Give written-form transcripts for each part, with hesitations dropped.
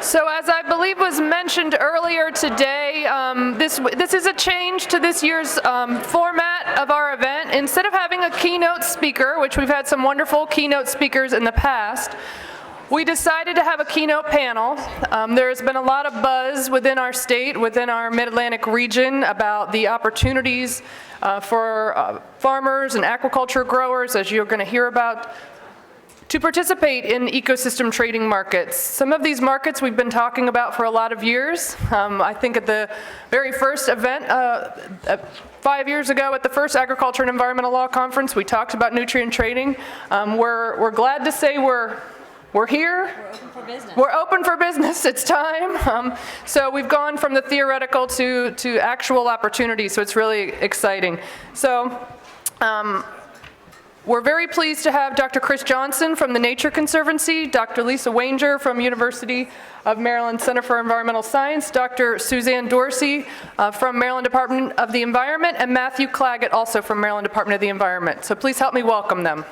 So as I believe was mentioned earlier today, this is a change to this year's format of our event. Instead of having a keynote speaker, which we've had some wonderful keynote speakers in the past, we decided to have a keynote panel. There's been a lot of buzz within our state, within our Mid-Atlantic region, about the opportunities for farmers and aquaculture growers, as you're going to hear about, to participate in ecosystem trading markets. Some of these markets we've been talking about for a lot of years. I think at the very first event 5 years ago at the first Agriculture and Environmental Law Conference, we talked about nutrient trading. We're glad to say we're here. We're open for business. We're open for business. It's time. So we've gone from the theoretical to actual opportunity, so it's really exciting. So we're very pleased to have Dr. Chris Johnson from the Nature Conservancy, Dr. Lisa Wanger from University of Maryland Center for Environmental Science, Dr. Suzanne Dorsey from Maryland Department of the Environment, and Matthew Claggett also from Maryland Department of the Environment. So please help me welcome them.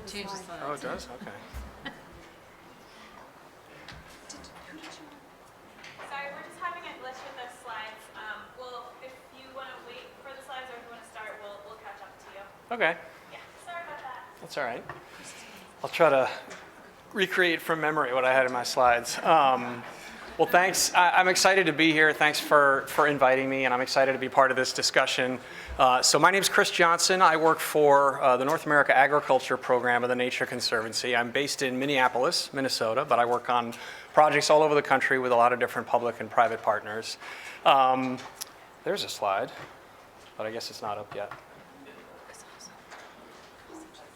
Change the slide. Oh, it does? Okay. Sorry, we're just having a glitch with the slides. Well, if you want to wait for the slides or if you want to start, we'll catch up to you. Okay. Yeah, sorry about that. That's all right. I'll try to recreate from memory what I had in my slides. Well, thanks. I'm excited to be here. Thanks for inviting me, and I'm excited to be part of this discussion. So my name is Chris Johnson. I work for the North America Agriculture Program of the Nature Conservancy. I'm based in Minneapolis, Minnesota, but I work on projects all over the country with a lot of different public and private partners. There's a slide, but I guess it's not up yet.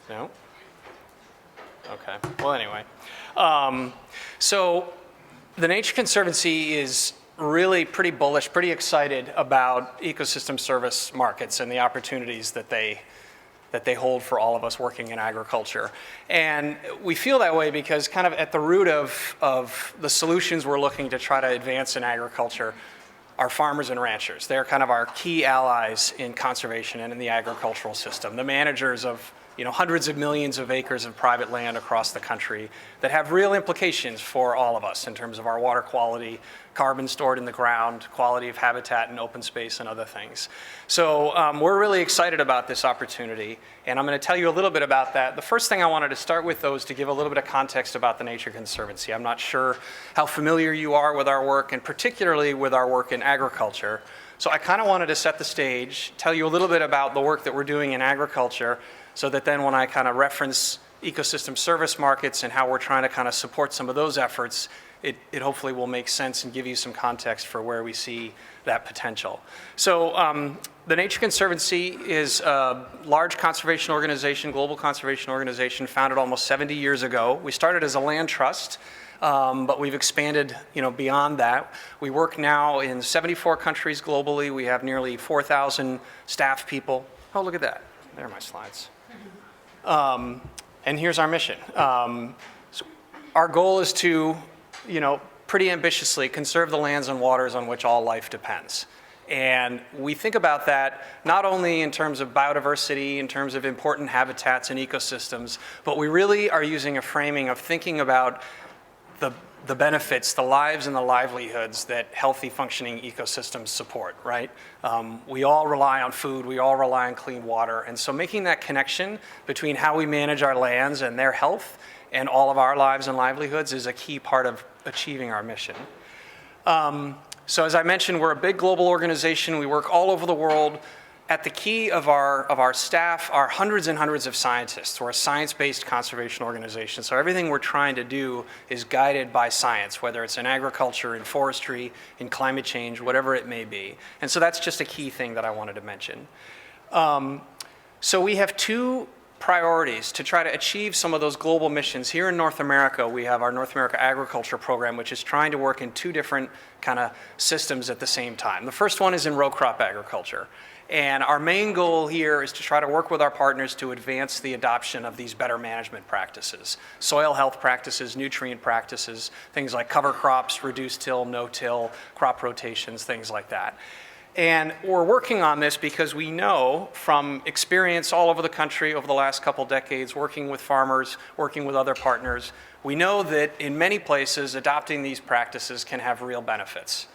No? Okay. Well, anyway. So the Nature Conservancy is really pretty bullish, pretty excited about ecosystem service markets and the opportunities that they hold for all of us working in agriculture. And we feel that way because kind of at the root of the solutions we're looking to try to advance in agriculture are farmers and ranchers. They're kind of our key allies in conservation and in the agricultural system, the managers of hundreds of millions of acres of private land across the country that have real implications for all of us in terms of our water quality, carbon stored in the ground, quality of habitat and open space and other things. So we're really excited about this opportunity, and I'm going to tell you a little bit about that. The first thing I wanted to start with, though, is to give a little bit of context about the Nature Conservancy. I'm not sure how familiar you are with our work, and particularly with our work in agriculture. So I kind of wanted to set the stage, tell you a little bit about the work that we're doing in agriculture, so that then when I kind of reference ecosystem service markets and how we're trying to kind of support some of those efforts, it hopefully will make sense and give you some context for where we see that potential. So the Nature Conservancy is a large conservation organization, global conservation organization, founded almost 70 years ago. We started as a land trust, but we've expanded beyond that. We work now in 74 countries globally. We have nearly 4,000 staff people. Oh, look at that. There are my slides. And here's our mission. So our goal is to, pretty ambitiously conserve the lands and waters on which all life depends. And we think about that not only in terms of biodiversity, in terms of important habitats and ecosystems, but we really are using a framing of thinking about the benefits, the lives and the livelihoods that healthy functioning ecosystems support, right? We all rely on food, we all rely on clean water, and so making that connection between how we manage our lands and their health and all of our lives and livelihoods is a key part of achieving our mission. So as I mentioned, we're a big global organization. We work all over the world. At the key of our staff are hundreds and hundreds of scientists. We're a science-based conservation organization, so everything we're trying to do is guided by science, whether it's in agriculture, in forestry, in climate change, whatever it may be. And so that's just a key thing that I wanted to mention. So we have two priorities to try to achieve some of those global missions. Here in North America, we have our North America Agriculture Program, which is trying to work in two different kind of systems at the same time. The first one is in row crop agriculture. And our main goal here is to try to work with our partners to advance the adoption of these better management practices, soil health practices, nutrient practices, things like cover crops, reduced till, no-till, crop rotations, things like that. And we're working on this because we know from experience all over the country over the last couple decades, working with farmers, working with other partners, we know that in many places, adopting these practices can have real benefits.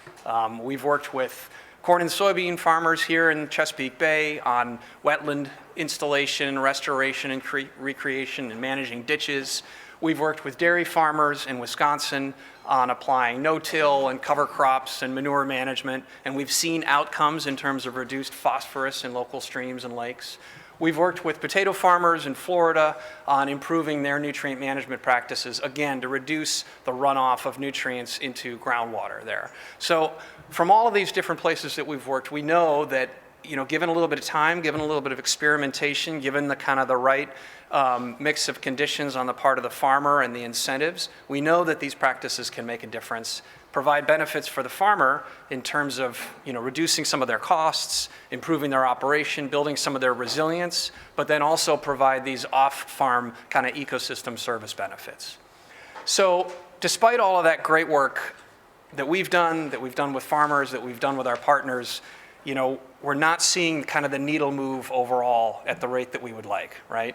We've worked with corn and soybean farmers here in Chesapeake Bay on wetland installation, restoration, and recreation, and managing ditches. We've worked with dairy farmers in Wisconsin on applying no-till and cover crops and manure management, and we've seen outcomes in terms of reduced phosphorus in local streams and lakes. We've worked with potato farmers in Florida on improving their nutrient management practices, again, to reduce the runoff of nutrients into groundwater there. So from all of these different places that we've worked, we know that, given a little bit of time, given a little bit of experimentation, given the kind of the right mix of conditions on the part of the farmer and the incentives, we know that these practices can make a difference, provide benefits for the farmer in terms of reducing some of their costs, improving their operation, building some of their resilience, but then also provide these off-farm kind of ecosystem service benefits. So despite all of that great work that we've done with farmers, that we've done with our partners, we're not seeing kind of the needle move overall at the rate that we would like, right?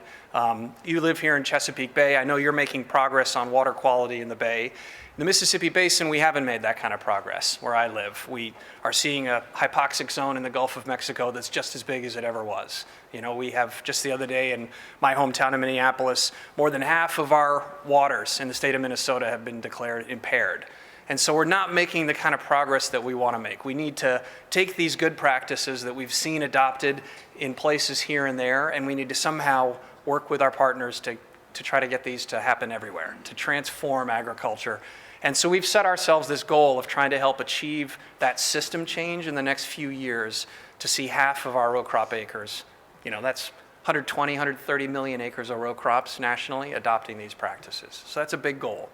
You live here in Chesapeake Bay. I know you're making progress on water quality in the bay. In the Mississippi Basin, we haven't made that kind of progress where I live. We are seeing a hypoxic zone in the Gulf of Mexico that's just as big as it ever was. We have just the other day in my hometown of Minneapolis, more than half of our waters in the state of Minnesota have been declared impaired. And so we're not making the kind of progress that we want to make. We need to take these good practices that we've seen adopted in places here and there, and we need to somehow work with our partners to try to get these to happen everywhere, to transform agriculture. And so we've set ourselves this goal of trying to help achieve that system change in the next few years to see half of our row crop acres, that's 120, 130 million acres of row crops nationally adopting these practices. So that's a big goal.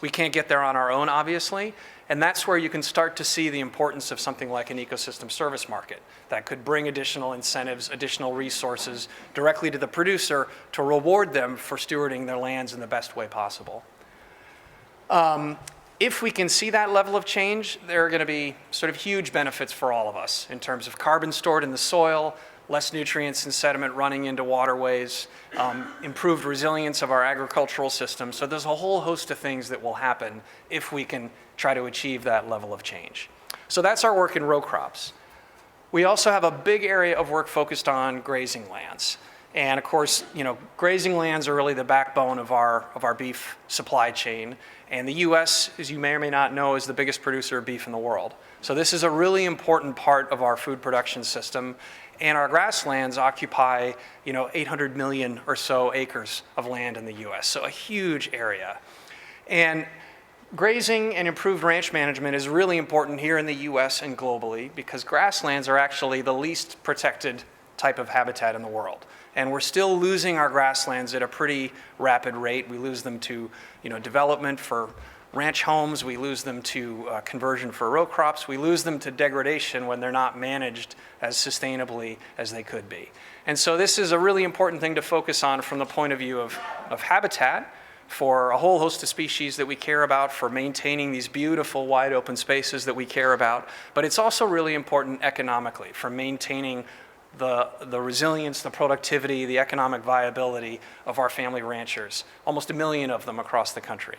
We can't get there on our own, obviously, and that's where you can start to see the importance of something like an ecosystem service market that could bring additional incentives, additional resources directly to the producer to reward them for stewarding their lands in the best way possible. If we can see that level of change, there are going to be sort of huge benefits for all of us in terms of carbon stored in the soil, less nutrients and sediment running into waterways, improved resilience of our agricultural system. So there's a whole host of things that will happen if we can try to achieve that level of change. So that's our work in row crops. We also have a big area of work focused on grazing lands. And of course, grazing lands are really the backbone of our beef supply chain. And the US, as you may or may not know, is the biggest producer of beef in the world. So this is a really important part of our food production system. And our grasslands occupy, 800 million or so acres of land in the US, so a huge area. And grazing and improved ranch management is really important here in the US and globally because grasslands are actually the least protected type of habitat in the world. And we're still losing our grasslands at a pretty rapid rate. We lose them to, development for ranch homes, we lose them to conversion for row crops, we lose them to degradation when they're not managed as sustainably as they could be. And so this is a really important thing to focus on from the point of view of habitat for a whole host of species that we care about, for maintaining these beautiful wide open spaces that we care about, but it's also really important economically for maintaining the resilience, the productivity, the economic viability of our family ranchers, almost 1 million of them across the country.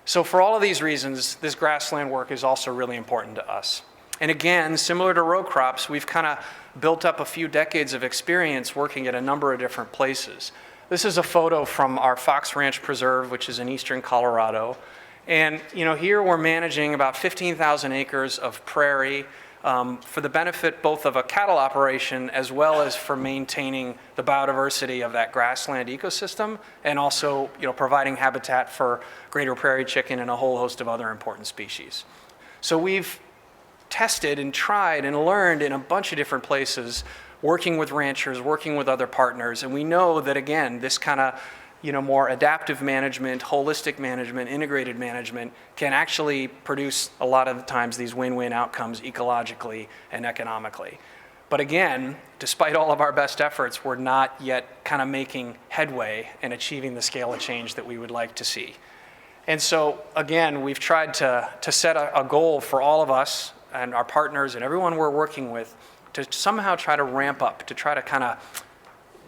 So for all of these reasons, this grassland work is also really important to us. And again, similar to row crops, we've kind of built up a few decades of experience working at a number of different places. This is a photo from our Fox Ranch Preserve, which is in eastern Colorado. And here we're managing about 15,000 acres of prairie for the benefit both of a cattle operation as well as for maintaining the biodiversity of that grassland ecosystem and also providing habitat for greater prairie chicken and a whole host of other important species. So we've tested and tried and learned in a bunch of different places, working with ranchers, working with other partners, and we know that again, this kind of more adaptive management, holistic management, integrated management can actually produce a lot of the times these win-win outcomes ecologically and economically. But again, despite all of our best efforts, we're not yet kind of making headway and achieving the scale of change that we would like to see. And so again, we've tried to set a goal for all of us and our partners and everyone we're working with to somehow try to ramp up, to try to kind of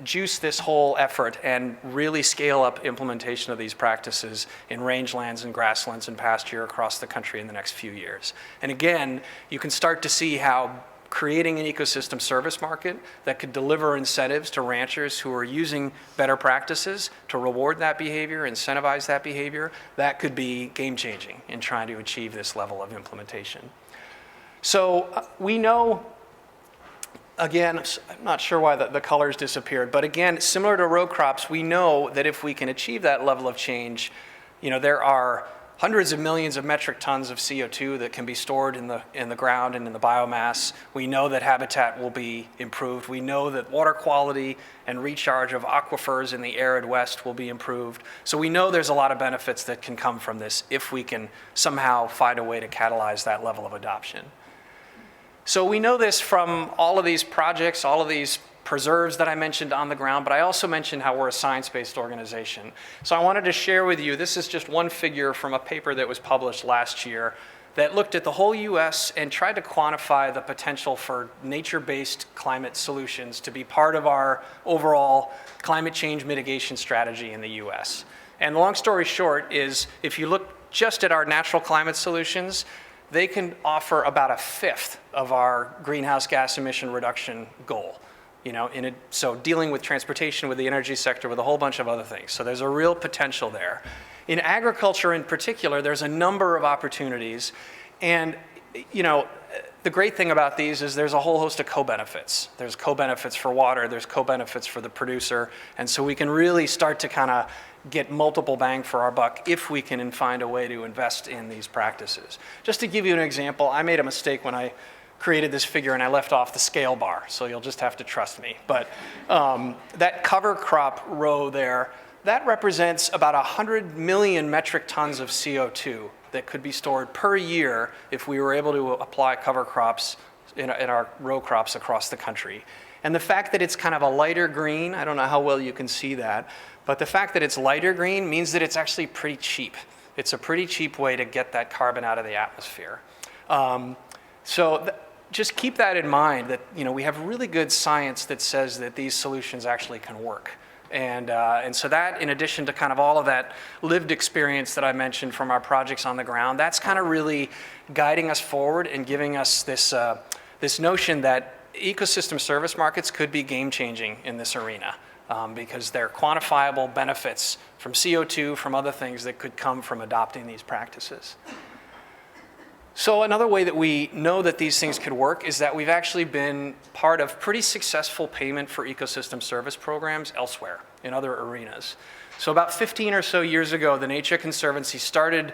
juice this whole effort and really scale up implementation of these practices in rangelands and grasslands and pasture across the country in the next few years. And again, you can start to see how creating an ecosystem service market that could deliver incentives to ranchers who are using better practices to reward that behavior, incentivize that behavior, that could be game-changing in trying to achieve this level of implementation. So we know, again, I'm not sure why the colors disappeared, but again, similar to row crops, we know that if we can achieve that level of change, there are hundreds of millions of metric tons of CO2 that can be stored in the ground and in the biomass. We know that habitat will be improved. We know that water quality and recharge of aquifers in the arid West will be improved. So we know there's a lot of benefits that can come from this if we can somehow find a way to catalyze that level of adoption. So we know this from all of these projects, all of these preserves that I mentioned on the ground, but I also mentioned how we're a science-based organization. So I wanted to share with you, this is just one figure from a paper that was published last year that looked at the whole US and tried to quantify the potential for nature-based climate solutions to be part of our overall climate change mitigation strategy in the US. And the long story short is, if you look just at our natural climate solutions, they can offer about a fifth of our greenhouse gas emission reduction goal. So dealing with transportation, with the energy sector, with a whole bunch of other things. So there's a real potential there. In agriculture in particular, there's a number of opportunities. And, the great thing about these is there's a whole host of co-benefits. There's co-benefits for water, there's co-benefits for the producer. And so we can really start to kind of get multiple bang for our buck if we can find a way to invest in these practices. Just to give you an example, I made a mistake when I created this figure and I left off the scale bar, so you'll just have to trust me. But that cover crop row there, that represents about 100 million metric tons of CO2 that could be stored per year if we were able to apply cover crops in our row crops across the country. And the fact that it's kind of a lighter green, I don't know how well you can see that, but the fact that it's lighter green means that it's actually pretty cheap. It's a pretty cheap way to get that carbon out of the atmosphere. Just keep that in mind, that we have really good science that says that these solutions actually can work. And so that, in addition to kind of all of that lived experience that I mentioned from our projects on the ground, that's kind of really guiding us forward and giving us this, this notion that ecosystem service markets could be game-changing in this arena, because they're quantifiable benefits from CO2, from other things that could come from adopting these practices. So another way that we know that these things could work is that we've actually been part of pretty successful payment for ecosystem service programs elsewhere in other arenas. So about 15 or so years ago, the Nature Conservancy started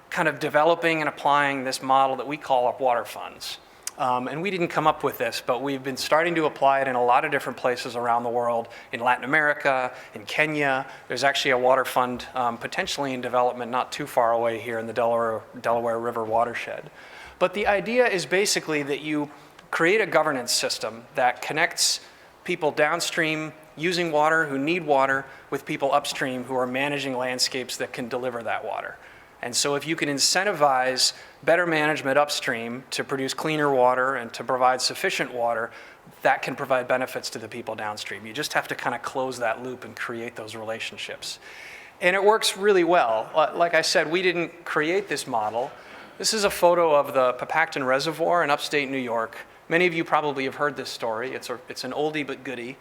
kind of developing and applying this model that we call water funds. And we didn't come up with this, but we've been starting to apply it in a lot of different places around the world, in Latin America, in Kenya. There's actually a water fund potentially in development not too far away here in the Delaware River watershed. But the idea is basically that you create a governance system that connects people downstream using water, who need water, with people upstream who are managing landscapes that can deliver that water. And so if you can incentivize better management upstream to produce cleaner water and to provide sufficient water, that can provide benefits to the people downstream. You just have to kind of close that loop and create those relationships. And it works really well. Like I said, we didn't create this model. This is a photo of the Papacton Reservoir in upstate New York. Many of you probably have heard this story. It's an oldie but goodie.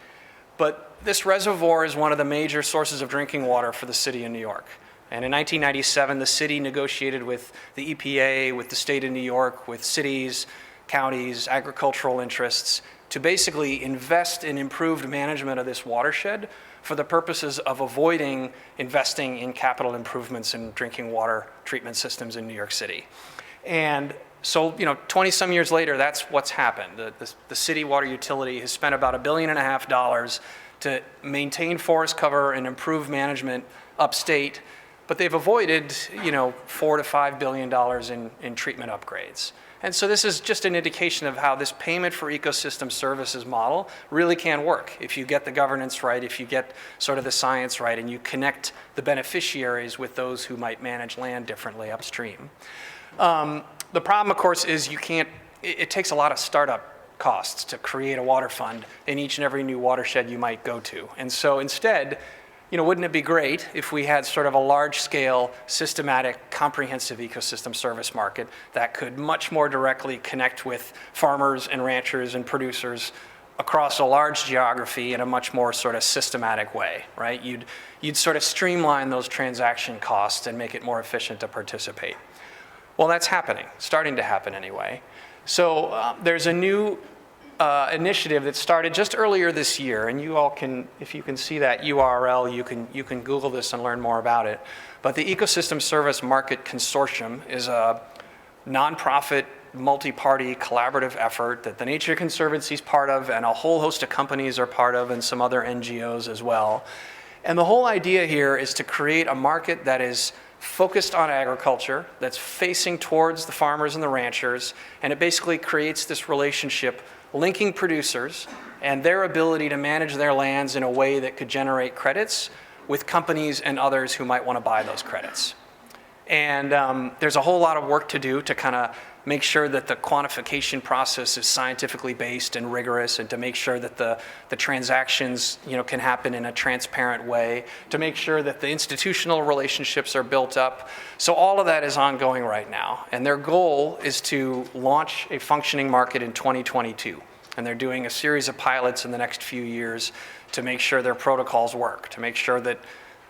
But this reservoir is one of the major sources of drinking water for the city of New York. And in 1997, the city negotiated with the EPA, with the state of New York, with cities, counties, agricultural interests, to basically invest in improved management of this watershed for the purposes of avoiding investing in capital improvements in drinking water treatment systems in New York City. And so, 20 some years later, that's what's happened. The city water utility has spent about $1.5 billion to maintain forest cover and improve management upstate, but they've avoided, $4 to $5 billion in treatment upgrades. And so this is just an indication of how this payment for ecosystem services model really can work if you get the governance right, if you get sort of the science right, and you connect the beneficiaries with those who might manage land differently upstream. The problem, of course, is you can't it takes a lot of startup costs to create a water fund in each and every new watershed you might go to. And so instead, wouldn't it be great if we had sort of a large-scale, systematic, comprehensive ecosystem service market that could much more directly connect with farmers and ranchers and producers across a large geography in a much more sort of systematic way, right? You'd sort of streamline those transaction costs and make it more efficient to participate. Well, that's happening, starting to happen anyway. So there's a new initiative that started just earlier this year, and you all can, if you can see that URL, you can Google this and learn more about it. But the Ecosystem Service Market Consortium is a nonprofit, multi-party collaborative effort that the Nature Conservancy is part of, and a whole host of companies are part of, and some other NGOs as well. And the whole idea here is to create a market that is focused on agriculture, that's facing towards the farmers and the ranchers, and it basically creates this relationship linking producers and their ability to manage their lands in a way that could generate credits with companies and others who might want to buy those credits. And there's a whole lot of work to do to kind of make sure that the quantification process is scientifically based and rigorous, and to make sure that the transactions can happen in a transparent way, to make sure that the institutional relationships are built up. So all of that is ongoing right now. And their goal is to launch a functioning market in 2022. And they're doing a series of pilots in the next few years to make sure their protocols work, to make sure that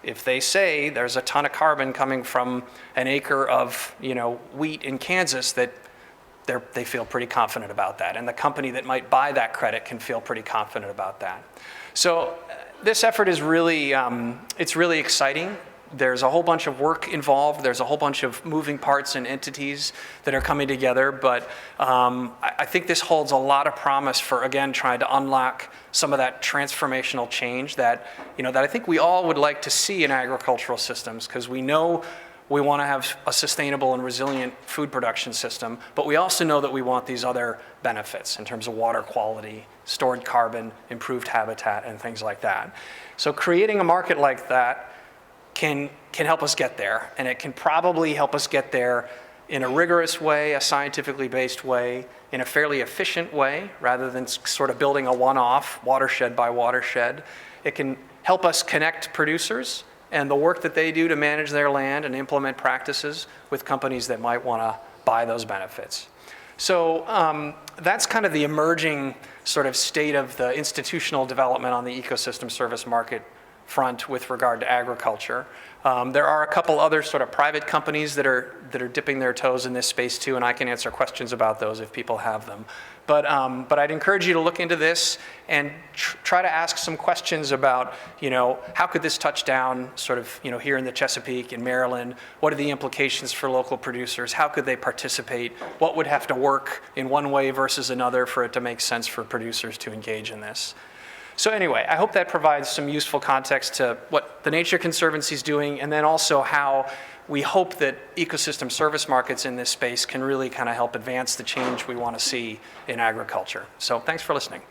if they say there's a ton of carbon coming from an acre of wheat in Kansas, that they feel pretty confident about that. And the company that might buy that credit can feel pretty confident about that. So this effort is really, it's really exciting. There's a whole bunch of work involved. There's a whole bunch of moving parts and entities that are coming together. But I think this holds a lot of promise for, again, trying to unlock some of that transformational change that, that I think we all would like to see in agricultural systems, because we know we want to have a sustainable and resilient food production system, but we also know that we want these other benefits in terms of water quality, stored carbon, improved habitat, and things like that. So creating a market like that can help us get there, and it can probably help us get there in a rigorous way, a scientifically based way, in a fairly efficient way, rather than sort of building a one-off, watershed by watershed. It can help us connect producers and the work that they do to manage their land and implement practices with companies that might want to buy those benefits. So that's kind of the emerging sort of state of the institutional development on the ecosystem service market front with regard to agriculture. There are a couple other sort of private companies that are dipping their toes in this space too, and I can answer questions about those if people have them. But I'd encourage you to look into this and try to ask some questions about, how could this touch down sort of, here in the Chesapeake, in Maryland? What are the implications for local producers? How could they participate? What would have to work in one way versus another for it to make sense for producers to engage in this? So anyway, I hope that provides some useful context to what the Nature Conservancy is doing, and then also how we hope that ecosystem service markets in this space can really kind of help advance the change we want to see in agriculture. So thanks for listening.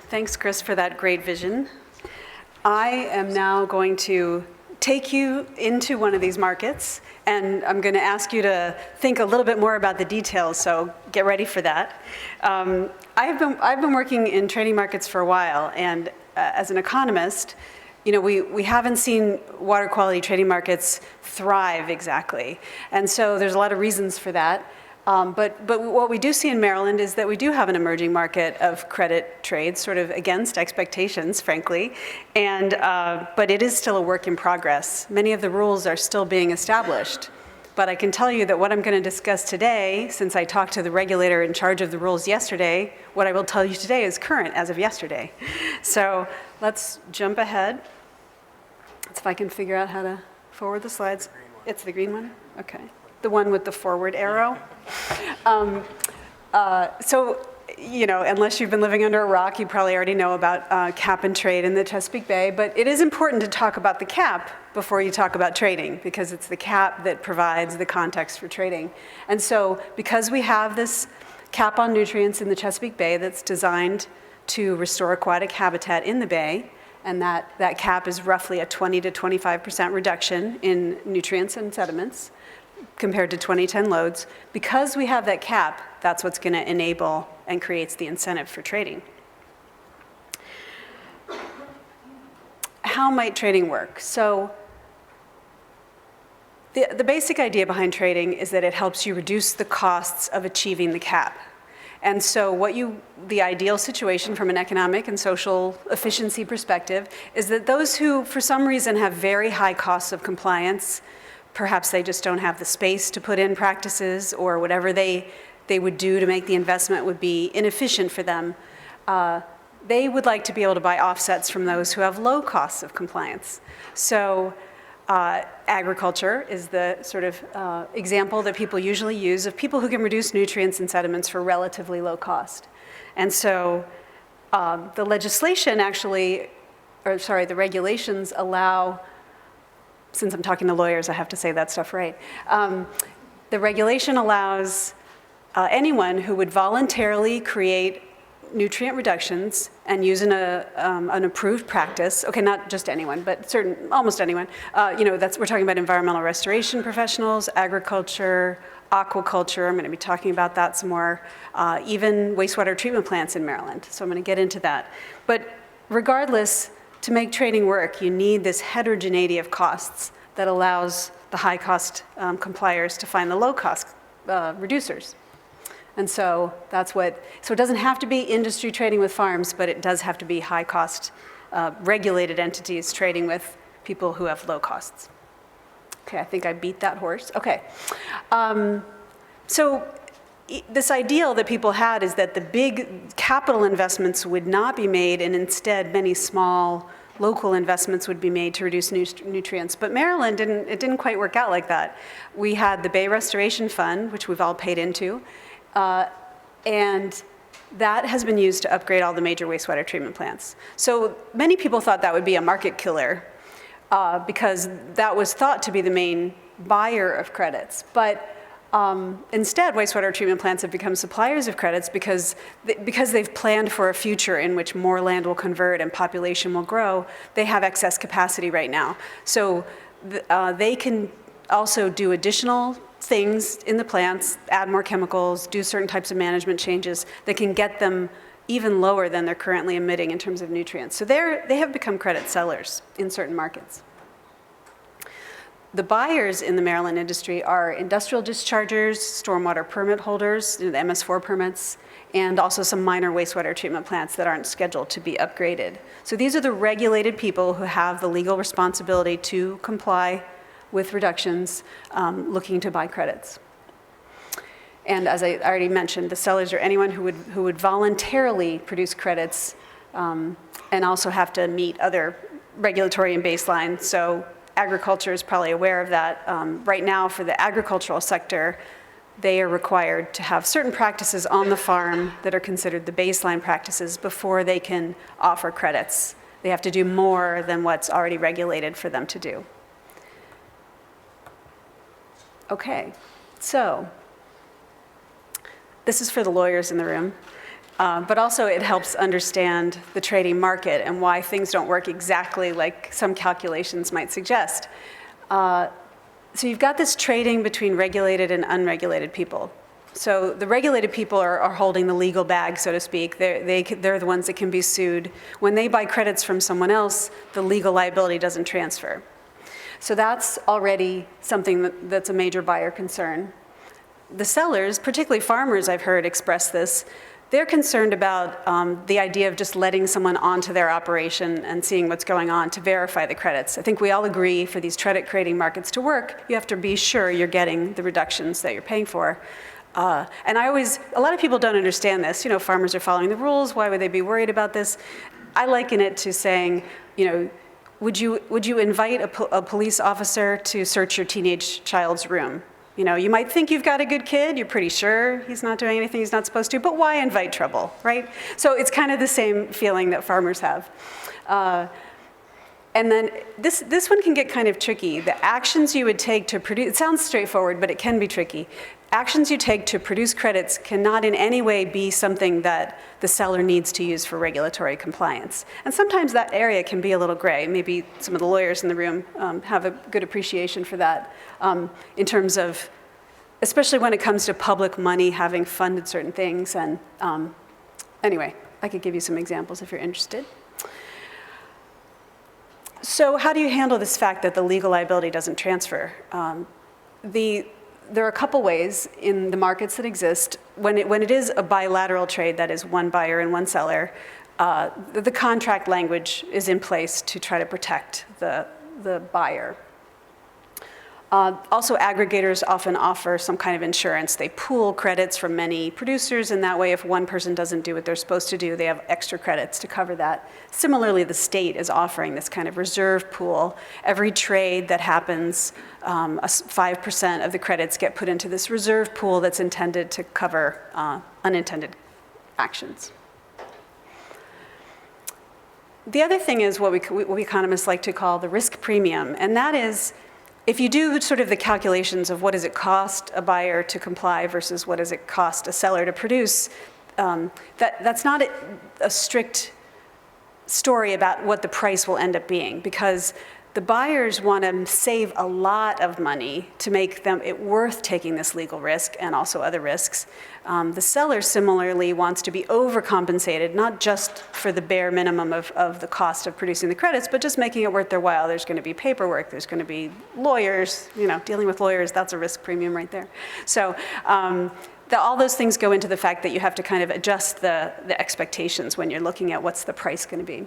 Thanks, Chris, for that great vision. I am now going to take you into one of these markets, and I'm going to ask you to think a little bit more about the details, so get ready for that. I've been working in trading markets for a while, and as an economist, we haven't seen water quality trading markets thrive exactly, and so there's a lot of reasons for that. But what we do see in Maryland is that we do have an emerging market of credit trade, sort of against expectations, frankly, but it is still a work in progress. Many of the rules are still being established. But I can tell you that what I'm going to discuss today, since I talked to the regulator in charge of the rules yesterday, what I will tell you today is current as of yesterday. So let's jump ahead. Let's see if I can figure out how to forward the slides. It's the green one? Okay. The one with the forward arrow. Unless you've been living under a rock, you probably already know about cap and trade in the Chesapeake Bay, but it is important to talk about the cap before you talk about trading, because it's the cap that provides the context for trading. And so because we have this cap on nutrients in the Chesapeake Bay that's designed to restore aquatic habitat in the bay, and that cap is roughly a 20 to 25% reduction in nutrients and sediments compared to 2010 loads. Because we have that cap, that's what's going to enable and creates the incentive for trading. How might trading work? So the basic idea behind trading is that it helps you reduce the costs of achieving the cap. And so the ideal situation from an economic and social efficiency perspective is that those who, for some reason, have very high costs of compliance, perhaps they just don't have the space to put in practices, or whatever they would do to make the investment would be inefficient for them, they would like to be able to buy offsets from those who have low costs of compliance. So agriculture is the sort of example that people usually use of people who can reduce nutrients and sediments for relatively low cost. And so the legislation actually, the regulations allow, since I'm talking to lawyers, I have to say that stuff right. The regulation allows anyone who would voluntarily create nutrient reductions and use an approved practice. Okay, not just anyone, but almost anyone. We're talking about environmental restoration professionals, agriculture, aquaculture. I'm going to be talking about that some more. Even wastewater treatment plants in Maryland. So I'm going to get into that. But regardless, to make trading work, you need this heterogeneity of costs that allows the high-cost compliers to find the low-cost reducers. And so so it doesn't have to be industry trading with farms, but it does have to be high-cost regulated entities trading with people who have low costs. Okay, I think I beat that horse. Okay. So this ideal that people had is that the big capital investments would not be made, and instead many small local investments would be made to reduce nutrients. But Maryland didn't quite work out like that. We had the Bay Restoration Fund, which we've all paid into, and that has been used to upgrade all the major wastewater treatment plants. So many people thought that would be a market killer because that was thought to be the main buyer of credits. But instead, wastewater treatment plants have become suppliers of credits because they've planned for a future in which more land will convert and population will grow. They have excess capacity right now. So they can also do additional things in the plants, add more chemicals, do certain types of management changes that can get them even lower than they're currently emitting in terms of nutrients. So they have become credit sellers in certain markets. The buyers in the Maryland industry are industrial dischargers, stormwater permit holders, the MS4 permits, and also some minor wastewater treatment plants that aren't scheduled to be upgraded. So these are the regulated people who have the legal responsibility to comply with reductions, looking to buy credits. And as I already mentioned, the sellers are anyone who would voluntarily produce credits and also have to meet other regulatory and baseline. So agriculture is probably aware of that. Right now, for the agricultural sector, they are required to have certain practices on the farm that are considered the baseline practices before they can offer credits. They have to do more than what's already regulated for them to do. Okay, so this is for the lawyers in the room, but also it helps understand the trading market and why things don't work exactly like some calculations might suggest. So you've got this trading between regulated and unregulated people. So the regulated people are holding the legal bag, so to speak. They're the ones that can be sued. When they buy credits from someone else, the legal liability doesn't transfer. So that's already something that's a major buyer concern. The sellers, particularly farmers I've heard express this, they're concerned about the idea of just letting someone onto their operation and seeing what's going on to verify the credits. I think we all agree for these credit creating markets to work, you have to be sure you're getting the reductions that you're paying for. And a lot of people don't understand this. You know, farmers are following the rules, why would they be worried about this? I liken it to saying, would you invite a police officer to search your teenage child's room? You might think you've got a good kid, you're pretty sure he's not doing anything he's not supposed to, but why invite trouble, right? So it's kind of the same feeling that farmers have. And then this one can get kind of tricky. The actions you would take to produce, it sounds straightforward, but it can be tricky. Actions you take to produce credits cannot in any way be something that the seller needs to use for regulatory compliance. And sometimes that area can be a little gray. Maybe some of the lawyers in the room have a good appreciation for that in terms of, especially when it comes to public money having funded certain things. And anyway, I could give you some examples if you're interested. So how do you handle this fact that the legal liability doesn't transfer? There are a couple ways in the markets that exist. When it is a bilateral trade, that is one buyer and one seller, the contract language is in place to try to protect the buyer. Also, aggregators often offer some kind of insurance. They pool credits from many producers, and that way if one person doesn't do what they're supposed to do, they have extra credits to cover that. Similarly, the state is offering this kind of reserve pool. Every trade that happens, 5% of the credits get put into this reserve pool that's intended to cover unintended actions. The other thing is what we economists like to call the risk premium, and that is, if you do sort of the calculations of what does it cost a buyer to comply versus what does it cost a seller to produce, that's not a strict story about what the price will end up being, because the buyers want to save a lot of money to make it worth taking this legal risk and also other risks. The seller similarly wants to be overcompensated, not just for the bare minimum of the cost of producing the credits, but just making it worth their while. There's going to be paperwork, there's going to be lawyers, dealing with lawyers, that's a risk premium right there. So all those things go into the fact that you have to kind of adjust the expectations when you're looking at what's the price going to be.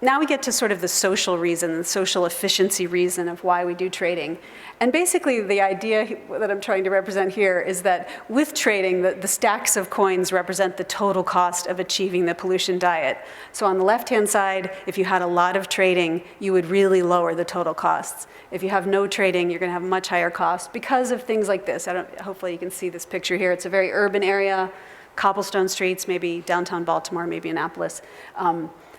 Now we get to sort of the social reason, the social efficiency reason of why we do trading. And basically the idea that I'm trying to represent here is that with trading, the stacks of coins represent the total cost of achieving the pollution diet. So on the left-hand side, if you had a lot of trading, you would really lower the total costs. If you have no trading, you're going to have much higher costs because of things like this. Hopefully you can see this picture here. It's a very urban area, cobblestone streets, maybe downtown Baltimore, maybe Annapolis.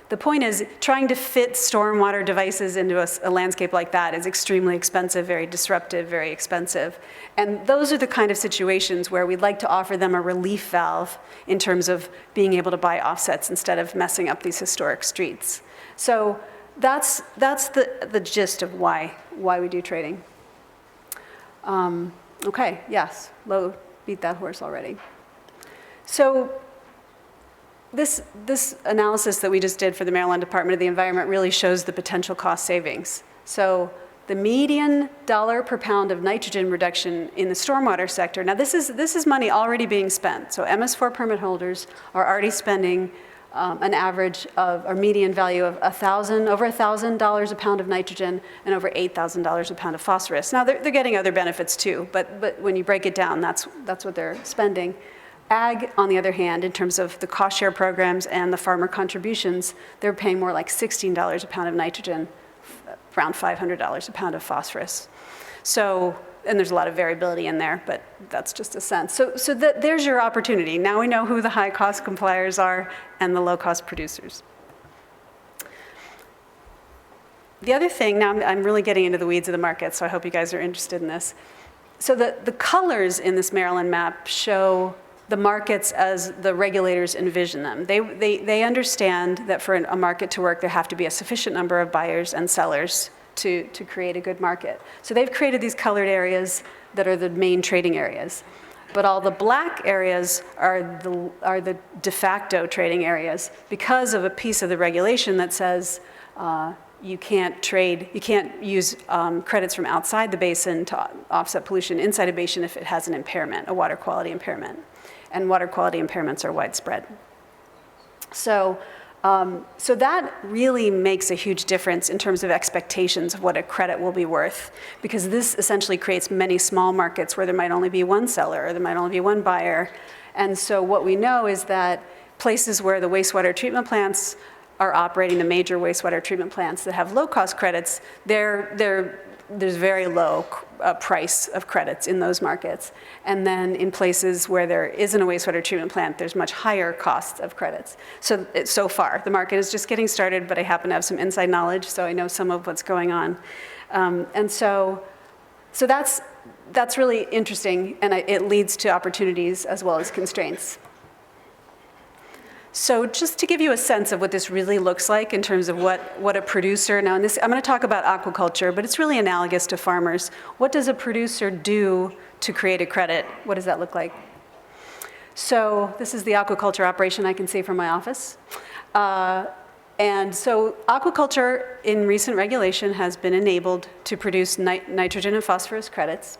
The point is, trying to fit stormwater devices into a landscape like that is extremely expensive, very disruptive, very expensive. And those are the kind of situations where we'd like to offer them a relief valve in terms of being able to buy offsets instead of messing up these historic streets. So that's the gist of why we do trading. Okay, yes, Lo beat that horse already. So this analysis that we just did for the Maryland Department of the Environment really shows the potential cost savings. So the median dollar per pound of nitrogen reduction in the stormwater sector, now this is money already being spent. So MS4 permit holders are already spending an average of, or median value of over $1,000 a pound of nitrogen and over $8,000 a pound of phosphorus. Now they're getting other benefits too, but when you break it down, that's what they're spending. Ag, on the other hand, in terms of the cost share programs and the farmer contributions, they're paying more like $16 a pound of nitrogen, around $500 a pound of phosphorus. So, and there's a lot of variability in there, but that's just a sense. So there's your opportunity. Now we know who the high-cost compliers are and the low-cost producers. The other thing, now I'm really getting into the weeds of the market, so I hope you guys are interested in this. So the colors in this Maryland map show the markets as the regulators envision them. They understand that for a market to work, there have to be a sufficient number of buyers and sellers to create a good market. So they've created these colored areas that are the main trading areas. But all the black areas are the de facto trading areas because of a piece of the regulation that says you can't use credits from outside the basin to offset pollution inside a basin if it has an impairment, a water quality impairment. And water quality impairments are widespread. So that really makes a huge difference in terms of expectations of what a credit will be worth, because this essentially creates many small markets where there might only be one seller or there might only be one buyer. And so what we know is that places where the wastewater treatment plants are operating, the major wastewater treatment plants that have low-cost credits, they're there's very low price of credits in those markets. And then in places where there isn't a wastewater treatment plant, there's much higher costs of credits. So far, the market is just getting started, but I happen to have some inside knowledge, so I know some of what's going on. And so that's really interesting, and it leads to opportunities as well as constraints. So just to give you a sense of what this really looks like in terms of what a producer, now in this, I'm going to talk about aquaculture, but it's really analogous to farmers. What does a producer do to create a credit? What does that look like? So this is the aquaculture operation I can see from my office. And so aquaculture in recent regulation has been enabled to produce nitrogen and phosphorus credits.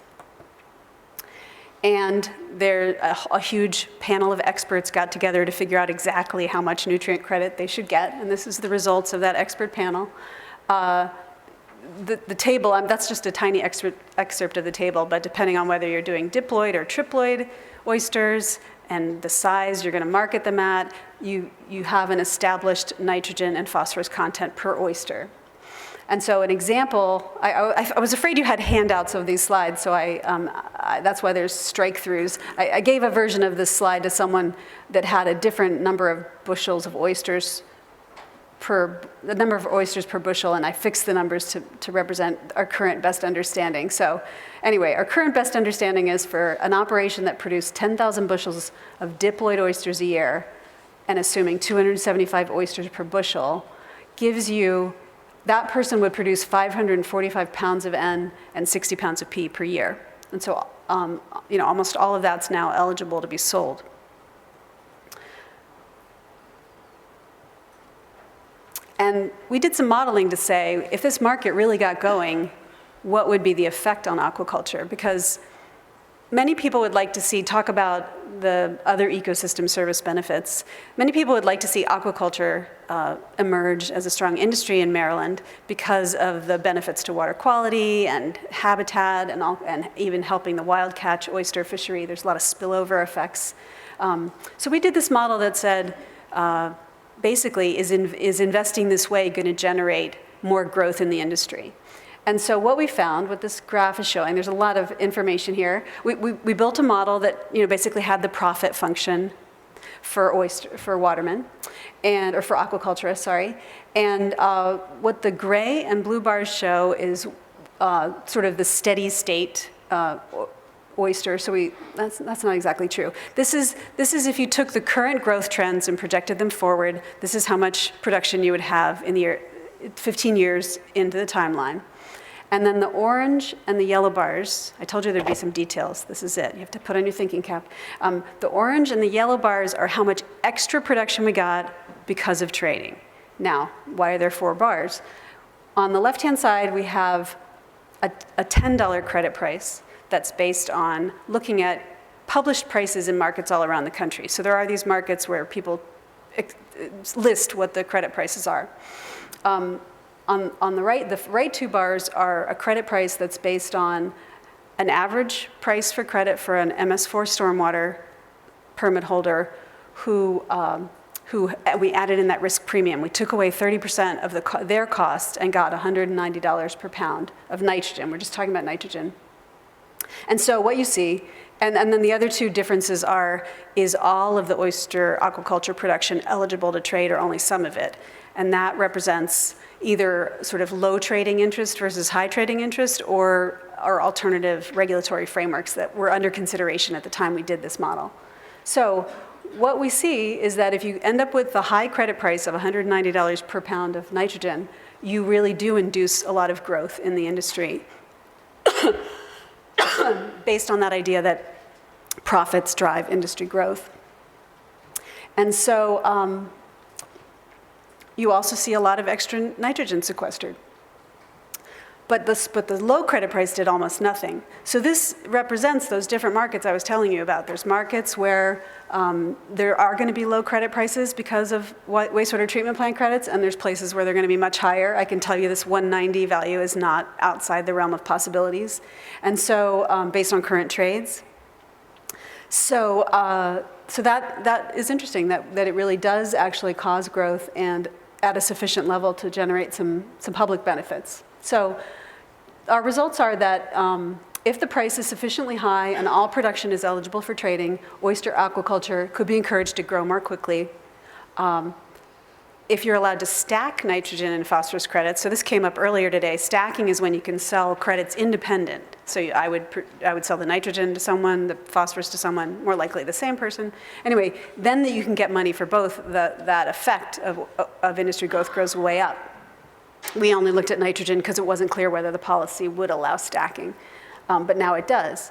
And a huge panel of experts got together to figure out exactly how much nutrient credit they should get. And this is the results of that expert panel. The table, that's just a tiny excerpt of the table, but depending on whether you're doing diploid or triploid oysters and the size you're going to market them at, you have an established nitrogen and phosphorus content per oyster. And so an example, I was afraid you had handouts of these slides, so that's why there's strike-throughs. I gave a version of this slide to someone that had a different number of bushels of oysters the number of oysters per bushel, and I fixed the numbers to represent our current best understanding. So anyway, our current best understanding is for an operation that produced 10,000 bushels of diploid oysters a year, and assuming 275 oysters per bushel, gives you, that person would produce 545 pounds of N and 60 pounds of P per year. And so, almost all of that's now eligible to be sold. And we did some modeling to say, if this market really got going, what would be the effect on aquaculture? Because many people would like to talk about the other ecosystem service benefits. Many people would like to see aquaculture emerge as a strong industry in Maryland because of the benefits to water quality and habitat and even helping the wild catch oyster fishery. There's a lot of spillover effects. So we did this model that said, basically, is investing this way going to generate more growth in the industry? And so what we found, what this graph is showing, there's a lot of information here. We built a model that basically had the profit function for watermen, or for aquaculturists, sorry. And what the gray and blue bars show is sort of the steady state oyster. So that's not exactly true. This is if you took the current growth trends and projected them forward. This is how much production you would have in the year 15 years into the timeline. And then the orange and the yellow bars, I told you there'd be some details. This is it. You have to put on your thinking cap. The orange and the yellow bars are how much extra production we got because of trading. Now, why are there 4 bars? On the left-hand side, we have a $10 credit price that's based on looking at published prices in markets all around the country. So there are these markets where people list what the credit prices are. On the right 2 bars are a credit price that's based on an average price for credit for an MS4 stormwater permit holder who we added in that risk premium. We took away 30% of their cost and got $190 per pound of nitrogen. We're just talking about nitrogen. And so what you see, and then the other 2 differences is all of the oyster aquaculture production eligible to trade or only some of it? And that represents either sort of low trading interest versus high trading interest or alternative regulatory frameworks that were under consideration at the time we did this model. So what we see is that if you end up with the high credit price of $190 per pound of nitrogen, you really do induce a lot of growth in the industry based on that idea that profits drive industry growth. And so you also see a lot of extra nitrogen sequestered. But the low credit price did almost nothing. So this represents those different markets I was telling you about. There's markets where there are going to be low credit prices because of wastewater treatment plant credits, and there's places where they're going to be much higher. I can tell you this 190 value is not outside the realm of possibilities. And so based on current trades. So that is interesting, that it really does actually cause growth and at a sufficient level to generate some public benefits. So our results are that if the price is sufficiently high and all production is eligible for trading, oyster aquaculture could be encouraged to grow more quickly. If you're allowed to stack nitrogen and phosphorus credits, so this came up earlier today, stacking is when you can sell credits independent. So I would sell the nitrogen to someone, the phosphorus to someone, more likely the same person. Anyway, then you can get money for both. That effect of industry growth goes way up. We only looked at nitrogen because it wasn't clear whether the policy would allow stacking, but now it does.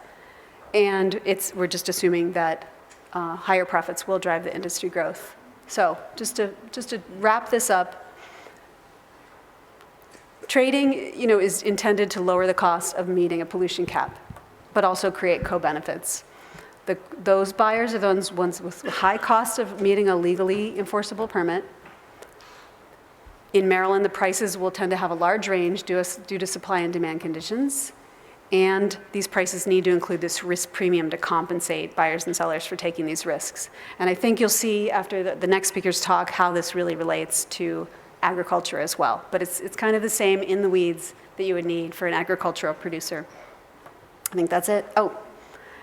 And we're just assuming that higher profits will drive the industry growth. So just to wrap this up, trading, is intended to lower the cost of meeting a pollution cap, but also create co-benefits. Those buyers are the ones with high cost of meeting a legally enforceable permit. In Maryland, the prices will tend to have a large range due to supply and demand conditions. And these prices need to include this risk premium to compensate buyers and sellers for taking these risks. And I think you'll see after the next speaker's talk how this really relates to agriculture as well. But it's kind of the same in the weeds that you would need for an agricultural producer. I think that's it. Oh,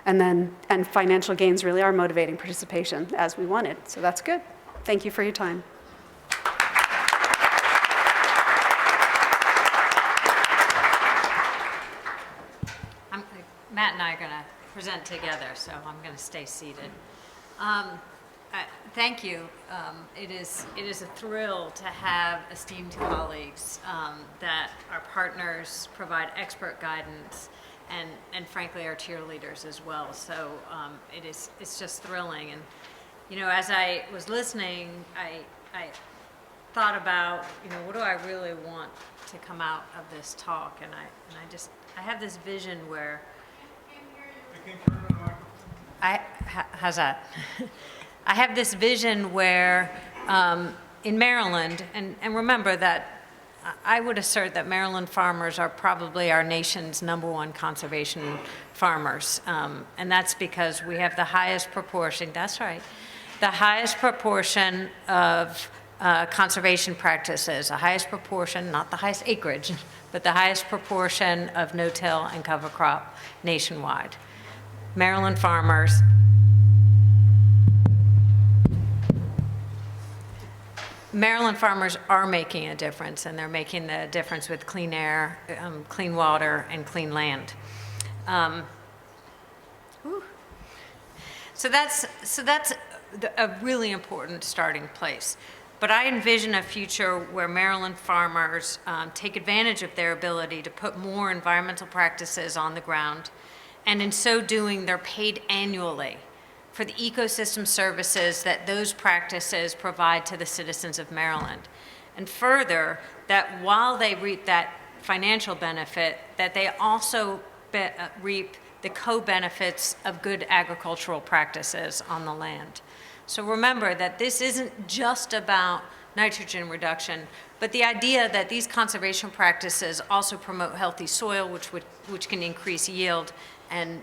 and financial gains really are motivating participation as we wanted. So that's good. Thank you for your time. Matt and I are going to present together, so I'm going to stay seated. Thank you. It is a thrill to have esteemed colleagues that are partners, provide expert guidance, and frankly are cheerleaders as well. So it's just thrilling. And as I was listening, I thought about what do I really want to come out of this talk, and I have this vision where how's that? I have this vision where in Maryland, and remember that I would assert that Maryland farmers are probably our nation's #1 conservation farmers. And that's because we have the highest proportion, that's right, the highest proportion of conservation practices, the highest proportion, not the highest acreage, but the highest proportion of no-till and cover crop nationwide. Maryland farmers are making a difference, and they're making the difference with clean air, clean water, and clean land. So that's a really important starting place. But I envision a future where Maryland farmers take advantage of their ability to put more environmental practices on the ground, and in so doing, they're paid annually for the ecosystem services that those practices provide to the citizens of Maryland. And further, that while they reap that financial benefit, that they also reap the co-benefits of good agricultural practices on the land. So remember that this isn't just about nitrogen reduction, but the idea that these conservation practices also promote healthy soil, which can increase yield and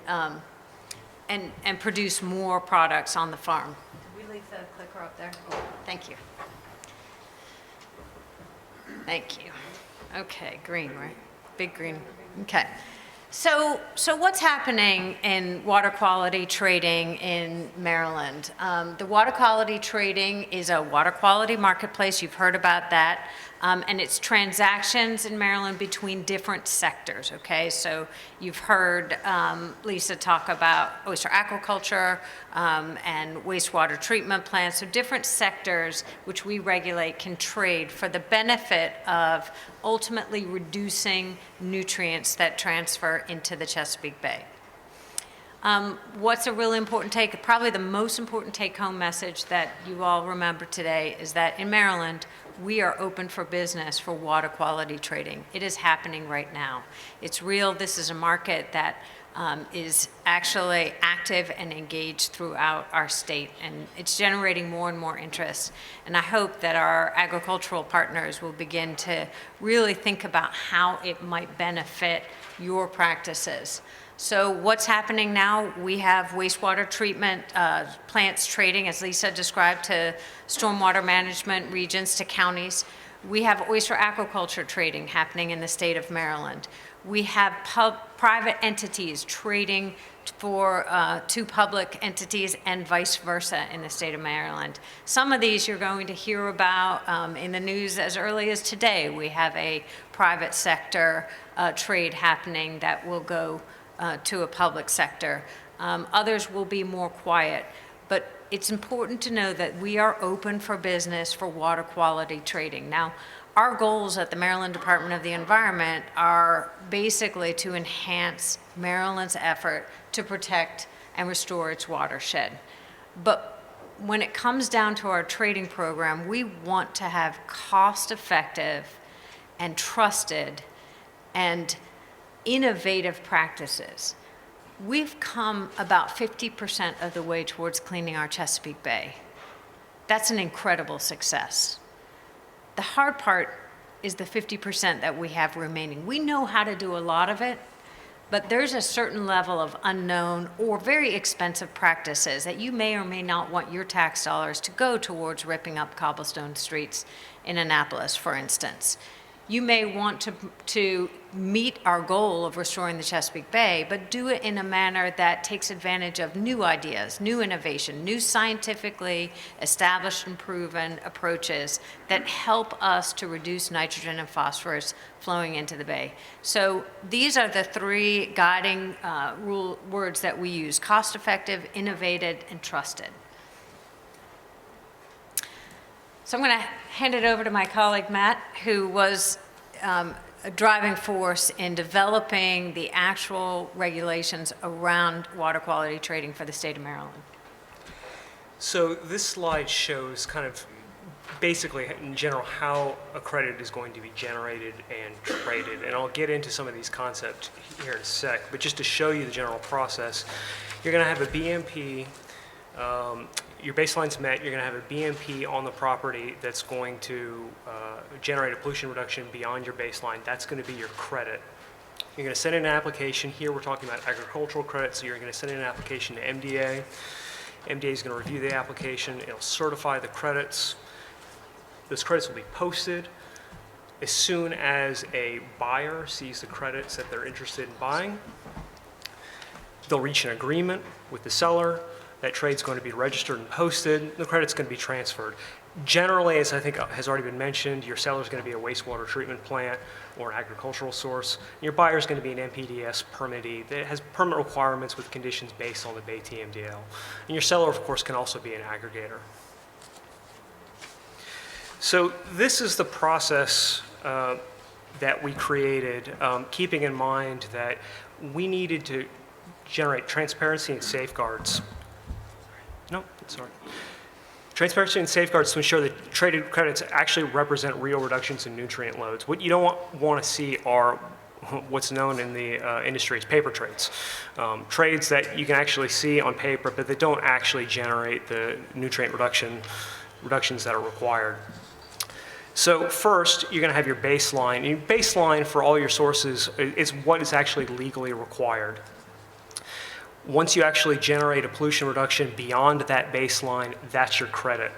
produce more products on the farm. Did we leave the clicker up there? Thank you. Thank you. Okay, green, right? Big green. Okay. So what's happening in water quality trading in Maryland? The water quality trading is a water quality marketplace. You've heard about that. And it's transactions in Maryland between different sectors, okay? So you've heard Lisa talk about oyster aquaculture and wastewater treatment plants. So different sectors which we regulate can trade for the benefit of ultimately reducing nutrients that transfer into the Chesapeake Bay. What's a really important probably the most important take-home message that you all remember today is that in Maryland, we are open for business for water quality trading. It is happening right now. It's real. This is a market that is actually active and engaged throughout our state, and it's generating more and more interest. And I hope that our agricultural partners will begin to really think about how it might benefit your practices. So what's happening now? We have wastewater treatment plants trading, as Lisa described, to stormwater management regions, to counties. We have oyster aquaculture trading happening in the state of Maryland. We have private entities trading for to public entities and vice versa in the state of Maryland. Some of these you're going to hear about in the news as early as today. We have a private sector trade happening that will go to a public sector. Others will be more quiet, but it's important to know that we are open for business for water quality trading. Now, our goals at the Maryland Department of the Environment are basically to enhance Maryland's effort to protect and restore its watershed. But when it comes down to our trading program, we want to have cost-effective and trusted and innovative practices. We've come about 50% of the way towards cleaning our Chesapeake Bay. That's an incredible success. The hard part is the 50% that we have remaining. We know how to do a lot of it, but there's a certain level of unknown or very expensive practices that you may or may not want your tax dollars to go towards ripping up cobblestone streets in Annapolis, for instance. You may want to meet our goal of restoring the Chesapeake Bay, but do it in a manner that takes advantage of new ideas, new innovation, new scientifically established and proven approaches that help us to reduce nitrogen and phosphorus flowing into the bay. So these are the three guiding words that we use: cost-effective, innovative, and trusted. So I'm going to hand it over to my colleague, Matt, who was a driving force in developing the actual regulations around water quality trading for the state of Maryland. So this slide shows kind of basically in general how a credit is going to be generated and traded. And I'll get into some of these concepts here in a sec, but just to show you the general process, you're going to have a BMP. Your baseline's met, you're going to have a BMP on the property that's going to generate a pollution reduction beyond your baseline. That's going to be your credit. You're going to send in an application. Here we're talking about agricultural credits, so you're going to send in an application to MDA. MDA is going to review the application. It'll certify the credits. Those credits will be posted. As soon as a buyer sees the credits that they're interested in buying, they'll reach an agreement with the seller. That trade's going to be registered and posted. The credit's going to be transferred. Generally, as I think has already been mentioned, your seller's going to be a wastewater treatment plant or an agricultural source. Your buyer's going to be an MPDS permittee that has permit requirements with conditions based on the Bay TMDL. And your seller, of course, can also be an aggregator. So this is the process that we created, keeping in mind that we needed to generate transparency and safeguards. No, sorry. Transparency and safeguards to ensure that traded credits actually represent real reductions in nutrient loads. What you don't want to see are what's known in the industry as paper trades. Trades that you can actually see on paper, but that don't actually generate the nutrient reductions that are required. So first, you're going to have your baseline. Your baseline for all your sources is what is actually legally required. Once you actually generate a pollution reduction beyond that baseline, that's your credit.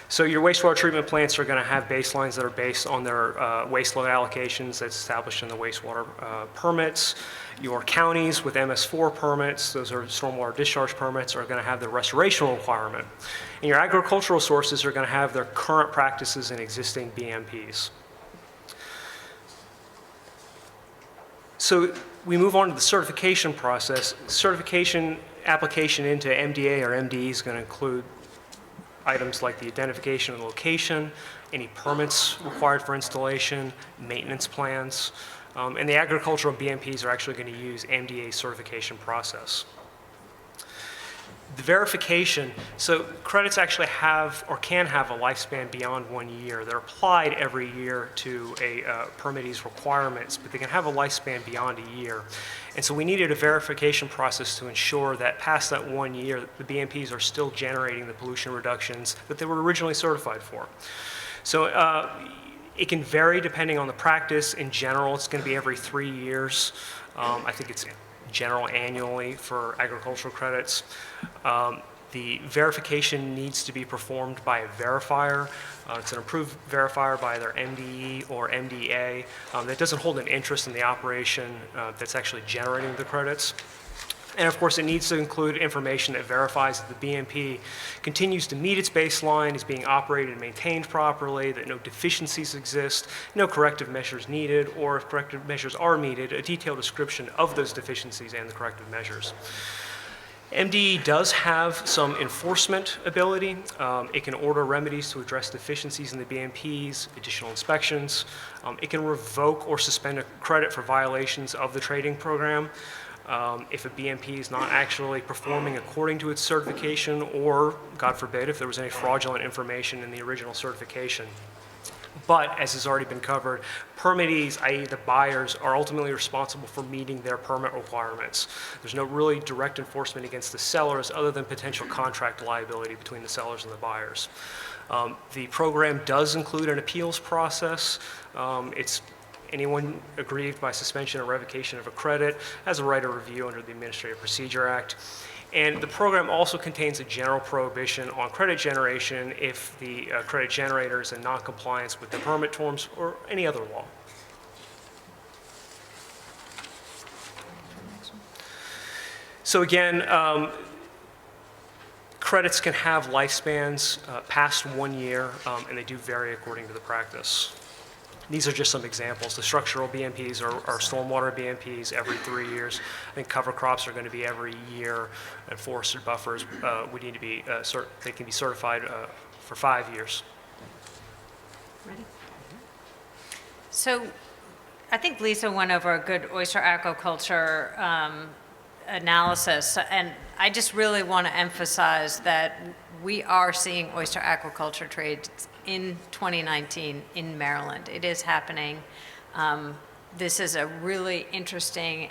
So your wastewater treatment plants are going to have baselines that are based on their waste load allocations that's established in the wastewater permits. Your counties with MS4 permits, those are stormwater discharge permits, are going to have the restoration requirement. And your agricultural sources are going to have their current practices and existing BMPs. So we move on to the certification process. Certification application into MDA or MDE is going to include items like the identification of the location, any permits required for installation, maintenance plans, and the agricultural BMPs are actually going to use MDA certification process. The verification, so credits actually have or can have a lifespan beyond 1 year. They're applied every year to a permittee's requirements, but they can have a lifespan beyond a year. And so we needed a verification process to ensure that past that 1 year, the BMPs are still generating the pollution reductions that they were originally certified for. So it can vary depending on the practice. In general, it's going to be every 3 years. I think it's general annually for agricultural credits. The verification needs to be performed by a verifier. It's an approved verifier by either MDE or MDA that doesn't hold an interest in the operation that's actually generating the credits. And of course, it needs to include information that verifies that the BMP continues to meet its baseline, is being operated and maintained properly, that no deficiencies exist, no corrective measures needed, or if corrective measures are needed, a detailed description of those deficiencies and the corrective measures. MDE does have some enforcement ability. It can order remedies to address deficiencies in the BMPs, additional inspections. It can revoke or suspend a credit for violations of the trading program. If a BMP is not actually performing according to its certification, or, God forbid, if there was any fraudulent information in the original certification. But, as has already been covered, permittees, i.e. the buyers, are ultimately responsible for meeting their permit requirements. There's no really direct enforcement against the sellers other than potential contract liability between the sellers and the buyers. The program does include an appeals process. Anyone aggrieved by suspension or revocation of a credit has a right of review under the Administrative Procedure Act. And the program also contains a general prohibition on credit generation if the credit generator is in non-compliance with the permit terms or any other law. So again, credits can have lifespans past 1 year, and they do vary according to the practice. These are just some examples. The structural BMPs are stormwater BMPs every 3 years. I think cover crops are going to be every year, and forested buffers would need to be, they can be certified for 5 years. Ready? So I think Lisa went over a good oyster aquaculture analysis, and I just really want to emphasize that we are seeing oyster aquaculture trades in 2019 in Maryland. It is happening. This is a really interesting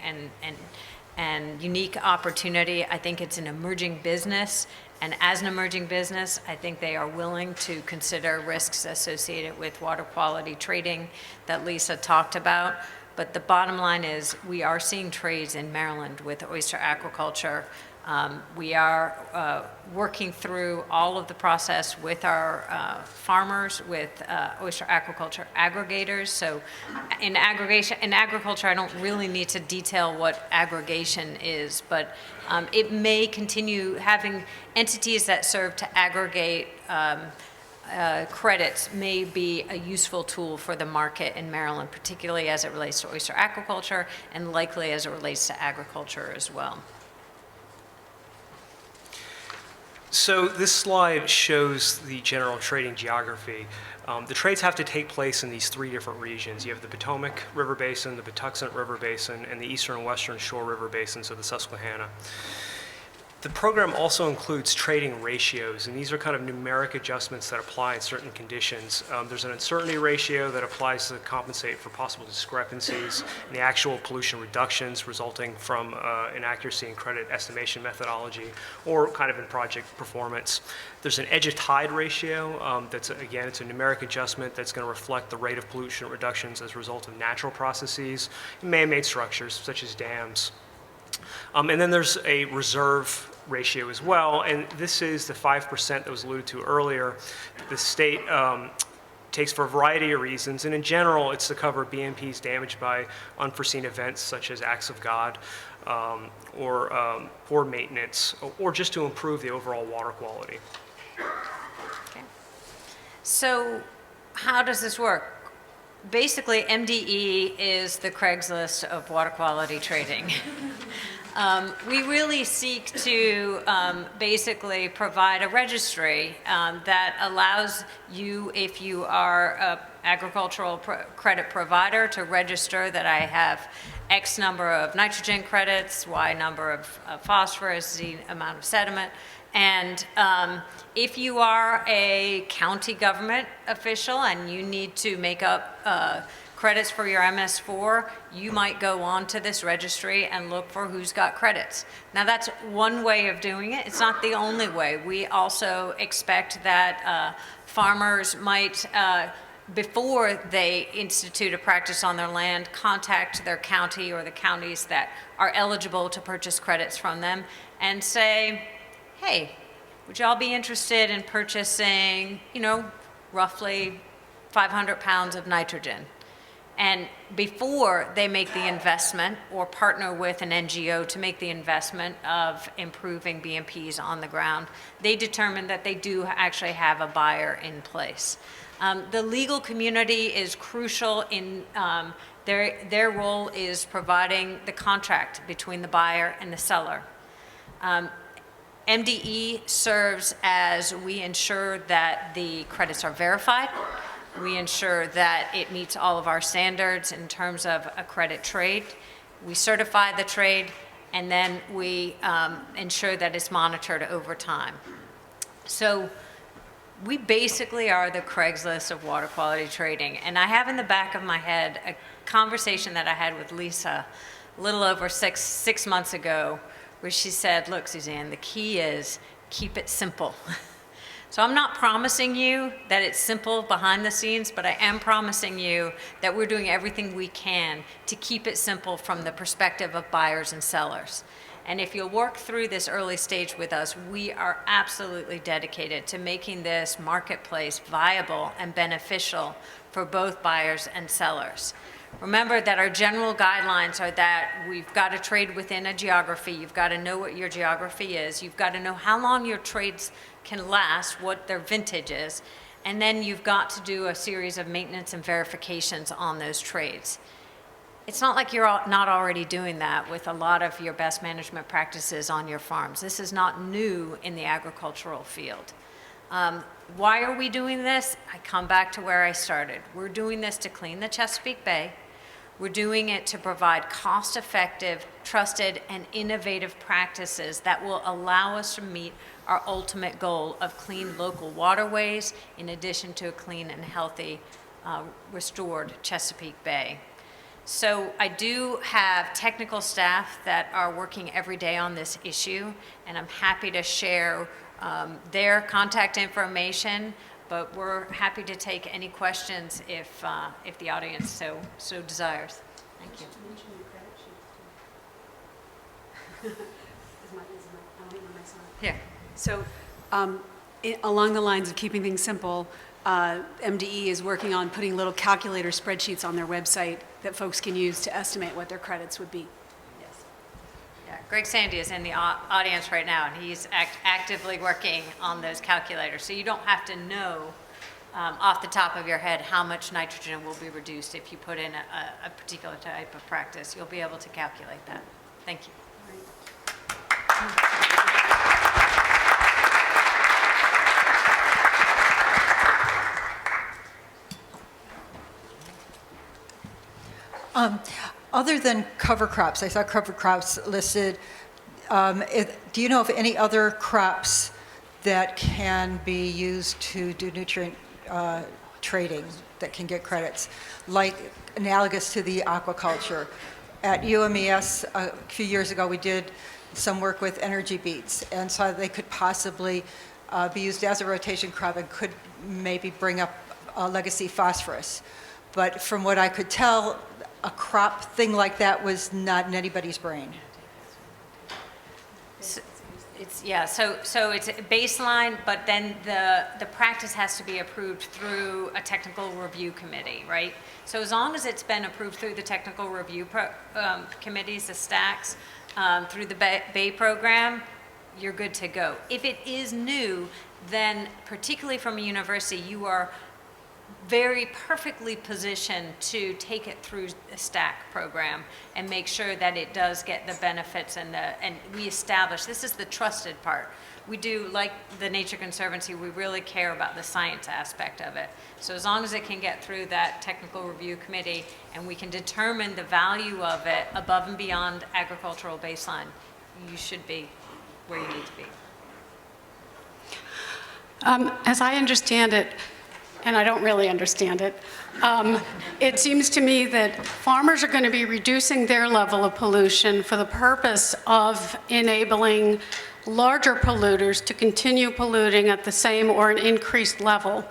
and unique opportunity. I think it's an emerging business, and as an emerging business, I think they are willing to consider risks associated with water quality trading that Lisa talked about. But the bottom line is we are seeing trades in Maryland with oyster aquaculture. We are working through all of the process with our farmers, with oyster aquaculture aggregators. So in agriculture, I don't really need to detail what aggregation is, but it may continue having entities that serve to aggregate credits may be a useful tool for the market in Maryland, particularly as it relates to oyster aquaculture and likely as it relates to agriculture as well. So this slide shows the general trading geography. The trades have to take place in these 3 different regions. You have the Potomac River Basin, the Patuxent River Basin, and the Eastern and Western Shore River Basins of the Susquehanna. The program also includes trading ratios, and these are kind of numeric adjustments that apply in certain conditions. There's an uncertainty ratio that applies to compensate for possible discrepancies in the actual pollution reductions resulting from inaccuracy in credit estimation methodology or kind of in project performance. There's an edge of tide ratio that's, again, it's a numeric adjustment that's going to reflect the rate of pollution reductions as a result of natural processes and man-made structures such as dams. And then there's a reserve ratio as well, and this is the 5% that was alluded to earlier. The state takes for a variety of reasons, and in general, it's to cover BMPs damaged by unforeseen events such as acts of God or poor maintenance, or just to improve the overall water quality. Okay. So how does this work? Basically, MDE is the Craigslist of water quality trading. We really seek to basically provide a registry that allows you, if you are an agricultural credit provider, to register that I have X number of nitrogen credits, Y number of phosphorus, Z amount of sediment. And if you are a county government official and you need to make up credits for your MS4, you might go on to this registry and look for who's got credits. Now that's one way of doing it. It's not the only way. We also expect that farmers might, before they institute a practice on their land, contact their county or the counties that are eligible to purchase credits from them and say, hey, would y'all be interested in purchasing, roughly 500 pounds of nitrogen? And before they make the investment or partner with an NGO to make the investment of improving BMPs on the ground, they determine that they do actually have a buyer in place. The legal community is crucial in their role is providing the contract between the buyer and the seller. MDE serves as we ensure that the credits are verified. We ensure that it meets all of our standards in terms of a credit trade. We certify the trade, and then we ensure that it's monitored over time. So we basically are the Craigslist of water quality trading. And I have in the back of my head a conversation that I had with Lisa a little over six months ago, where she said, look, Suzanne, the key is keep it simple. So I'm not promising you that it's simple behind the scenes, but I am promising you that we're doing everything we can to keep it simple from the perspective of buyers and sellers. And if you'll work through this early stage with us, we are absolutely dedicated to making this marketplace viable and beneficial for both buyers and sellers. Remember that our general guidelines are that we've got to trade within a geography. You've got to know what your geography is. You've got to know how long your trades can last, what their vintage is, and then you've got to do a series of maintenance and verifications on those trades. It's not like you're not already doing that with a lot of your best management practices on your farms. This is not new in the agricultural field. Why are we doing this? I come back to where I started. We're doing this to clean the Chesapeake Bay. We're doing it to provide cost-effective, trusted, and innovative practices that will allow us to meet our ultimate goal of clean local waterways, in addition to a clean and healthy, restored Chesapeake Bay. So I do have technical staff that are working every day on this issue, and I'm happy to share their contact information, but we're happy to take any questions if the audience so desires. Thank you. Yeah. So along the lines of keeping things simple, MDE is working on putting little calculator spreadsheets on their website that folks can use to estimate what their credits would be. Yes. Yeah, Greg Sandy is in the audience right now, and he's actively working on those calculators. So you don't have to know off the top of your head how much nitrogen will be reduced if you put in a particular type of practice. You'll be able to calculate that. Thank you. Other than cover crops, I saw cover crops listed. Do you know of any other crops that can be used to do nutrient trading that can get credits, like analogous to the aquaculture? At UMES a few years ago, we did some work with energy beets, and so they could possibly be used as a rotation crop and could maybe bring up legacy phosphorus. But from what I could tell, a crop thing like that was not in anybody's brain. So it's a baseline, but then the practice has to be approved through a technical review committee, right? So as long as it's been approved through the technical review committees, the stacks, through the Bay program, you're good to go. If it is new, then particularly from a university, you are very perfectly positioned to take it through the STAC program and make sure that it does get the benefits and we establish, this is the trusted part. We do, like the Nature Conservancy, we really care about the science aspect of it. So as long as it can get through that technical review committee and we can determine the value of it above and beyond agricultural baseline, you should be where you need to be. As I understand it, and I don't really understand it, it seems to me that farmers are going to be reducing their level of pollution for the purpose of enabling larger polluters to continue polluting at the same or an increased level.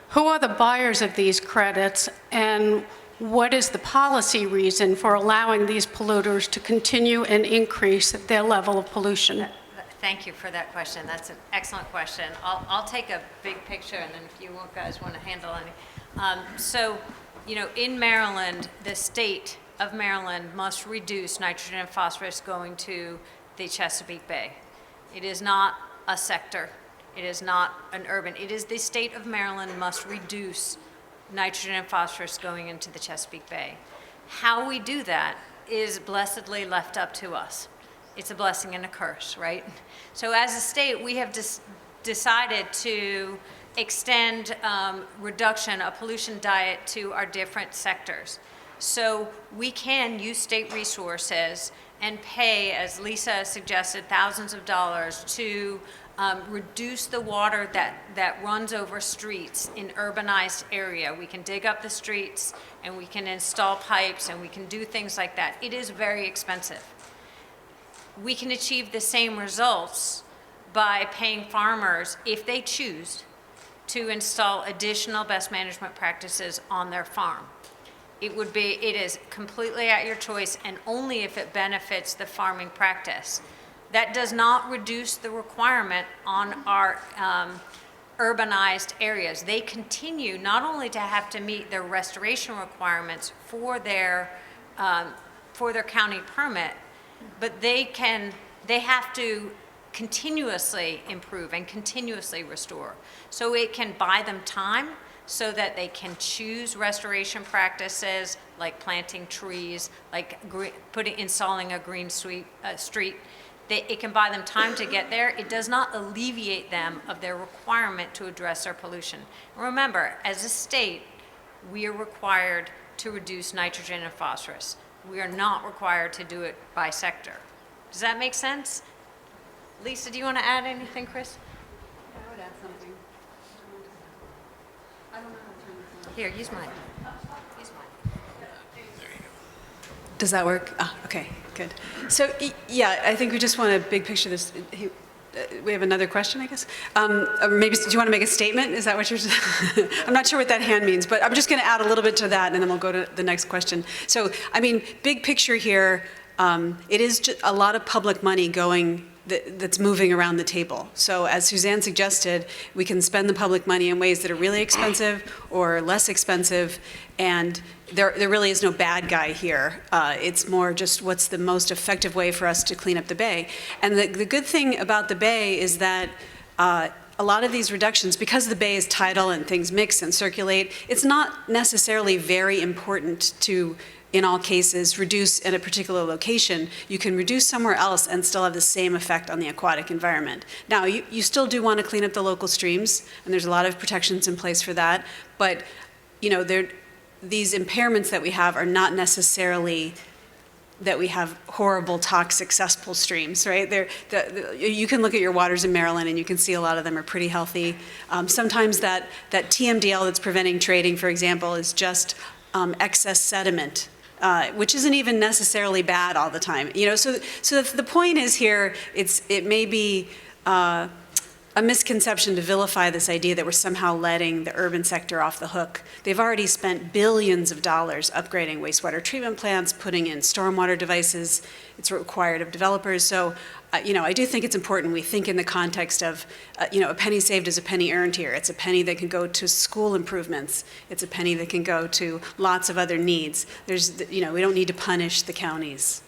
Who are the buyers of these credits, and what is the policy reason for allowing these polluters to continue and increase their level of pollution? Thank you for that question. That's an excellent question. I'll take a big picture, and then if you guys want to handle any. So, in Maryland, the state of Maryland must reduce nitrogen and phosphorus going to the Chesapeake Bay. It is not a sector. It is not an urban. It is the state of Maryland must reduce nitrogen and phosphorus going into the Chesapeake Bay. How we do that is blessedly left up to us. It's a blessing and a curse, right? So as a state, we have decided to extend reduction, a pollution diet to our different sectors. So we can use state resources and pay, as Lisa suggested, thousands of dollars to reduce the water that runs over streets in urbanized area. We can dig up the streets and we can install pipes and we can do things like that. It is very expensive. We can achieve the same results by paying farmers, if they choose, to install additional best management practices on their farm. It is completely at your choice and only if it benefits the farming practice. That does not reduce the requirement on our urbanized areas. They continue not only to have to meet their restoration requirements for their county permit, but they have to continuously improve and continuously restore. So it can buy them time so that they can choose restoration practices like planting trees, like installing a green street. It can buy them time to get there. It does not alleviate them of their requirement to address their pollution. And remember, as a state, we are required to reduce nitrogen and phosphorus. We are not required to do it by sector. Does that make sense? Lisa, do you want to add anything, Chris? I would add something. I don't know how to turn this on. Here, use mine. Use mine. Does that work? Okay, good. So, yeah, I think we just want to big picture this. We have another question, I guess? Or maybe, do you want to make a statement? Is that what you're saying? I'm not sure what that hand means, but I'm just going to add a little bit to that, and then we'll go to the next question. So, I mean, big picture here, it is just a lot of public money that's moving around the table. So as Suzanne suggested, we can spend the public money in ways that are really expensive or less expensive, and there really is no bad guy here. It's more just what's the most effective way for us to clean up the bay. And the good thing about the bay is that a lot of these reductions, because the bay is tidal and things mix and circulate, it's not necessarily very important to, in all cases, reduce in a particular location. You can reduce somewhere else and still have the same effect on the aquatic environment. Now, you still do want to clean up the local streams, and there's a lot of protections in place for that, but these impairments that we have are not necessarily that we have horrible, toxic cesspool streams, right? You can look at your waters in Maryland and you can see a lot of them are pretty healthy. Sometimes that TMDL that's preventing trading, for example, is just excess sediment. Which isn't even necessarily bad all the time. So the point is here, it may be a misconception to vilify this idea that we're somehow letting the urban sector off the hook. They've already spent billions of dollars upgrading wastewater treatment plants, putting in stormwater devices. It's required of developers. So, I do think it's important we think in the context of, a penny saved is a penny earned here. It's a penny that can go to school improvements. It's a penny that can go to lots of other needs. We don't need to punish the counties.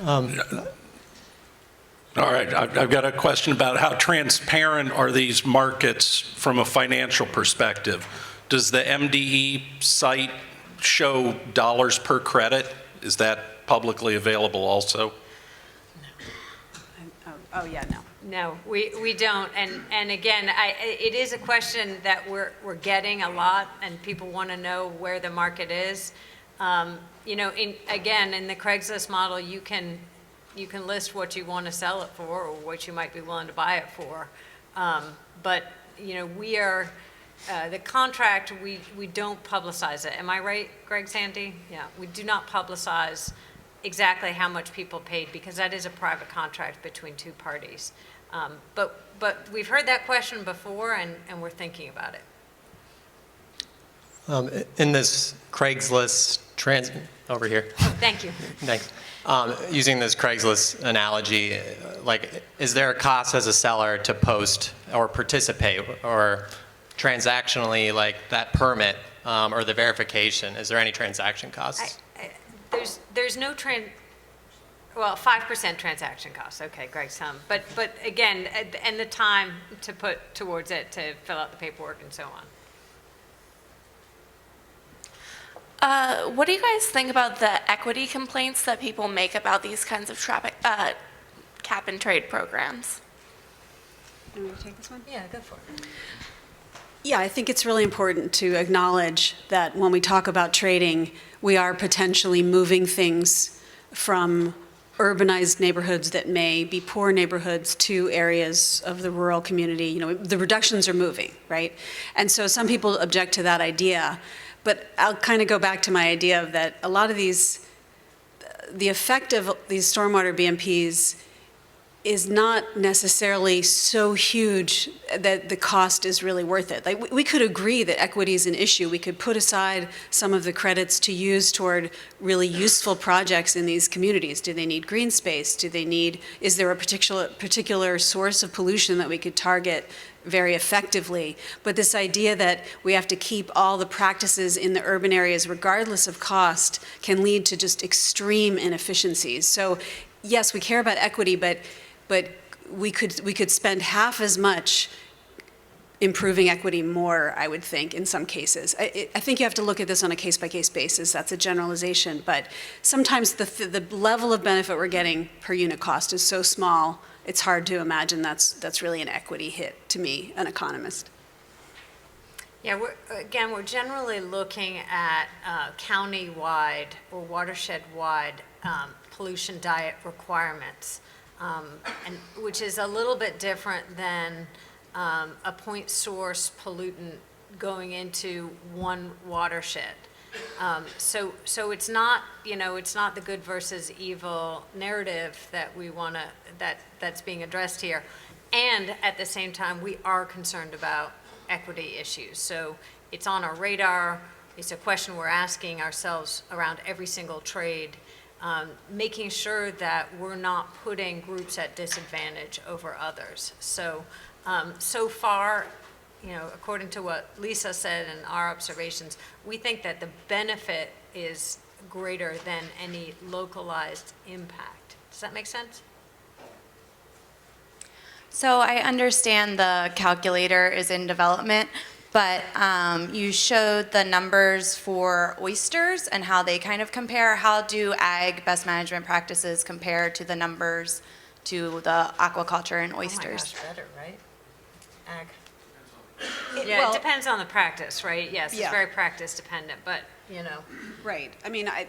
All right, I've got a question about how transparent are these markets from a financial perspective? Does the MDE site show dollars per credit? Is that publicly available also? Oh yeah, no. No, we don't. And again, it is a question that we're getting a lot, and people want to know where the market is. In the Craigslist model, you can list what you want to sell it for or what you might be willing to buy it for. But we are, the contract, we don't publicize it. Am I right, Greg Sandy? Yeah, we do not publicize exactly how much people paid because that is a private contract between two parties. But we've heard that question before and we're thinking about it. In this Craigslist over here. Thank you. Thanks. Using this Craigslist analogy, like, is there a cost as a seller to post or participate or transactionally, like that permit or the verification? Is there any transaction costs? There's no well, 5% transaction costs. Okay, Greg, some. But again, and the time to put towards it to fill out the paperwork and so on. What do you guys think about the equity complaints that people make about these kinds of cap and trade programs? You want me to take this one? Yeah, go for it. Yeah, I think it's really important to acknowledge that when we talk about trading, we are potentially moving things from urbanized neighborhoods that may be poor neighborhoods to areas of the rural community. You know, the reductions are moving, right? And so some people object to that idea, but I'll kind of go back to my idea of that a lot of these, the effect of these stormwater BMPs is not necessarily so huge that the cost is really worth it. Like, we could agree that equity is an issue. We could put aside some of the credits to use toward really useful projects in these communities. Do they need green space? Do they need, is there a particular source of pollution that we could target very effectively? But this idea that we have to keep all the practices in the urban areas regardless of cost can lead to just extreme inefficiencies. So yes, we care about equity, but we could spend half as much improving equity more, I would think, in some cases. I think you have to look at this on a case-by-case basis. That's a generalization, but sometimes the level of benefit we're getting per unit cost is so small, it's hard to imagine that's really an equity hit to me, an economist. Yeah, we're generally looking at county-wide or watershed-wide pollution diet requirements. And which is a little bit different than a point source pollutant going into one watershed. So it's not, it's not the good versus evil narrative that we want to, that's being addressed here. And at the same time, we are concerned about equity issues. So it's on our radar. It's a question we're asking ourselves around every single trade. Making sure that we're not putting groups at disadvantage over others. So, so far, according to what Lisa said and our observations, we think that the benefit is greater than any localized impact. Does that make sense? So I understand the calculator is in development, but you showed the numbers for oysters and how they kind of compare. How do ag best management practices compare to the numbers to the aquaculture and oysters? Oh my gosh, better, right? Ag. Yeah, it depends on the practice, right? Yes, it's very practice dependent, but, Right. I mean, I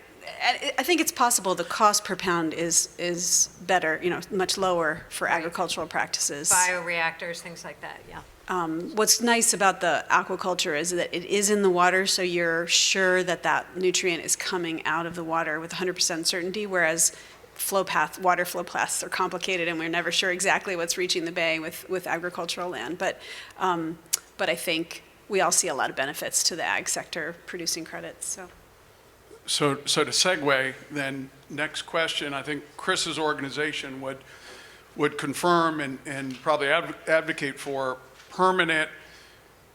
think it's possible the cost per pound is better, much lower for agricultural practices. Bioreactors, things like that, yeah. What's nice about the aquaculture is that it is in the water, so you're sure that that nutrient is coming out of the water with 100% certainty, whereas water flow paths are complicated and we're never sure exactly what's reaching the bay with agricultural land. But I think we all see a lot of benefits to the ag sector producing credits. So to segue, then, next question, I think Chris's organization would confirm and probably advocate for permanent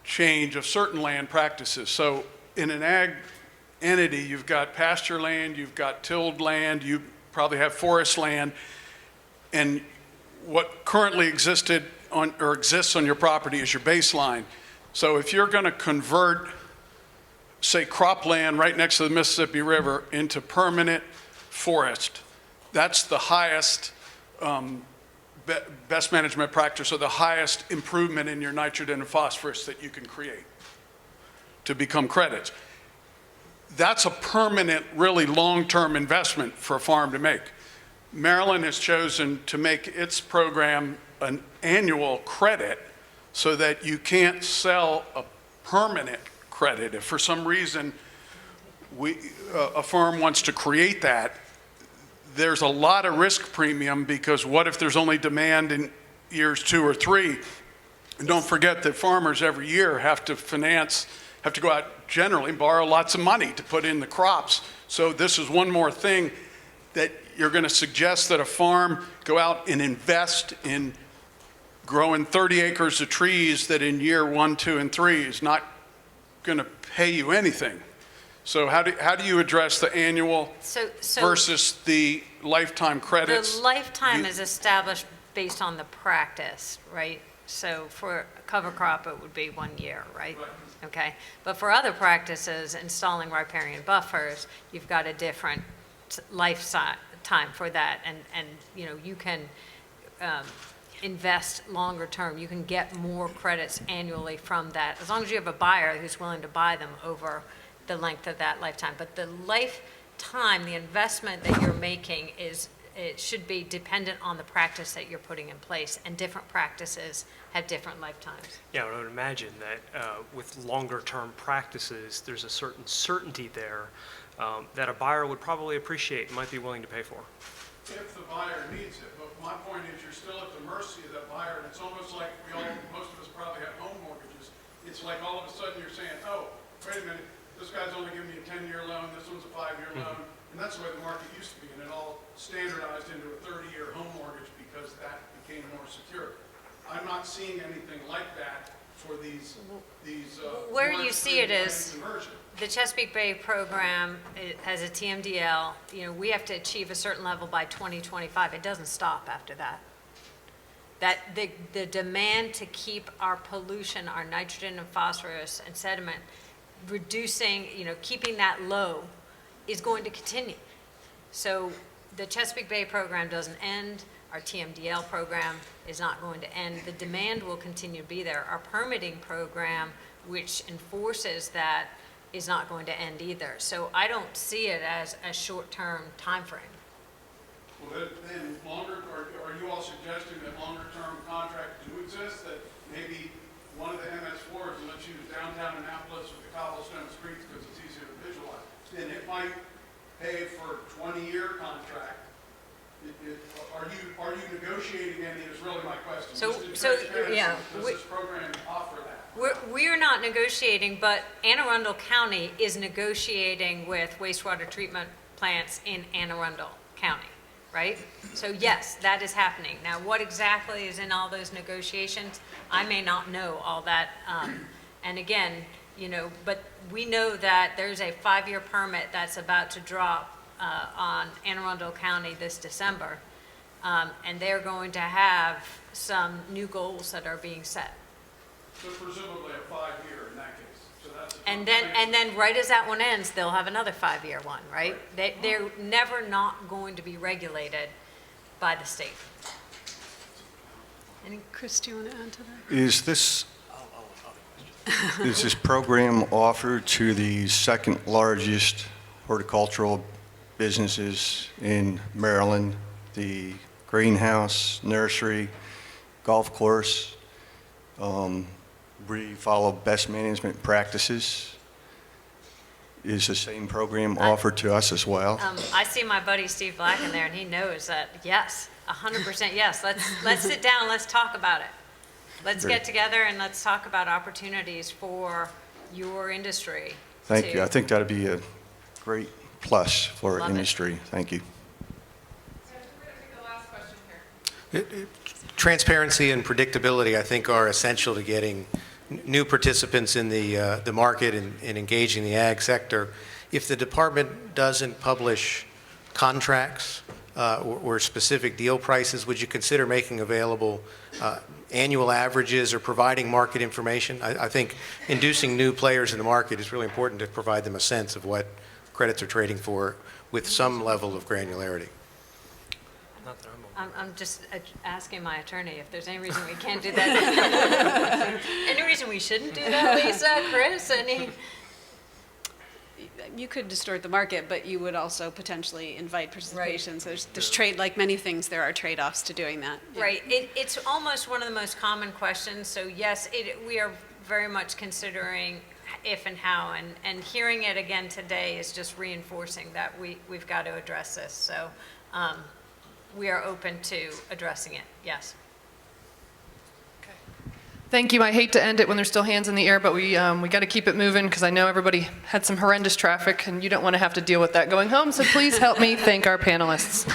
change of certain land practices. So in an ag entity, you've got pasture land, you've got tilled land, you probably have forest land, and what currently exists on your property is your baseline. So if you're going to convert, say, cropland right next to the Mississippi River into permanent forest, that's the highest best management practice, or the highest improvement in your nitrogen and phosphorus that you can create to become credits. That's a permanent, really long-term investment for a farm to make. Maryland has chosen to make its program an annual credit so that you can't sell a permanent credit. If for some reason a firm wants to create that, there's a lot of risk premium, because what if there's only demand in years 2 or 3? And don't forget that farmers every year have to finance have to go out generally and borrow lots of money to put in the crops. So this is one more thing that you're going to suggest that a farm go out and invest in growing 30 acres of trees that in year 1, 2, and 3 is not going to pay you anything. So how do you address the annual versus the lifetime credits? The lifetime is established based on the practice, right? So for a cover crop, it would be 1 year, right? Okay. But for other practices, installing riparian buffers, you've got a different lifetime for that. And you know, you can invest longer term. You can get more credits annually from that, as long as you have a buyer who's willing to buy them over the length of that lifetime. But the lifetime, the investment that you're making it should be dependent on the practice that you're putting in place, and different practices have different lifetimes. Yeah, I would imagine that with longer-term practices, there's a certain certainty there that a buyer would probably appreciate and might be willing to pay for. If the buyer needs it, but my point is you're still at the mercy of that buyer, and it's almost like most of us probably have home mortgages. It's like all of a sudden you're saying, oh, wait a minute, this guy's only giving me a 10-year loan, this one's a 5-year loan, and that's the way the market used to be, and it all standardized into a 30-year home mortgage because that became more secure. I'm not seeing anything like that for these Where more you see it extreme is conversion. the Chesapeake Bay program, it has a TMDL. You know, we have to achieve a certain level by 2025. It doesn't stop after that. That the demand to keep our pollution, our nitrogen and phosphorus and sediment, reducing, you know, keeping that low is going to continue. So the Chesapeake Bay program doesn't end. Our TMDL program is not going to end. The demand will continue to be there. Our permitting program, which enforces that, is not going to end either. So I don't see it as a short-term time frame. Well, then are you all suggesting that longer-term contracts do exist, that maybe one of the MS4s, and let's use downtown Annapolis with the cobblestone streets because it's easier to visualize, then it might pay for a 20-year contract? Are you negotiating any, is really my question. Yeah. Does this program offer that? We're not negotiating, but Anne Arundel County is negotiating with wastewater treatment plants in Anne Arundel County, right? So yes, that is happening. Now, what exactly is in all those negotiations, I may not know all that. And again, you know, but we know that there's a 5-year permit that's about to drop on Anne Arundel County this December. And they're going to have some new goals that are being set. So presumably a 5-year in that case. So that's And then right as that one ends, they'll have another 5-year one, right? They're never not going to be regulated by the state. Chris, do you want to add to that? Is this program offered to the second largest horticultural businesses in Maryland, the greenhouse, nursery, golf course? We follow best management practices. Is the same program offered to us as well? I see my buddy Steve Black in there, and he knows that, yes, 100% yes. Let's sit down, let's talk about it. Let's get together and let's talk about opportunities for your industry. Thank you. I think that'd be a great plus for our industry. Thank you. Transparency and predictability, I think, are essential to getting new participants in the market and engaging the ag sector. If the department doesn't publish contracts or specific deal prices, would you consider making available annual averages or providing market information? I think inducing new players in the market is really important to provide them a sense of what credits are trading for with some level of granularity. Not that I'm I'm just asking my attorney if there's any reason we can't do that. Any reason we shouldn't do that, Lisa, Chris, any? You could distort the market, but you would also potentially invite participation. So there's trade, like many things, there are trade-offs to doing that. Yeah. Right. It's almost one of the most common questions. So yes, we are very much considering if and how, and hearing it again today is just reinforcing that we've got to address this. So we are open to addressing it, yes. Thank you. I hate to end it when there's still hands in the air, but we got to keep it moving because I know everybody had some horrendous traffic and you don't want to have to deal with that going home. So please help me thank our panelists.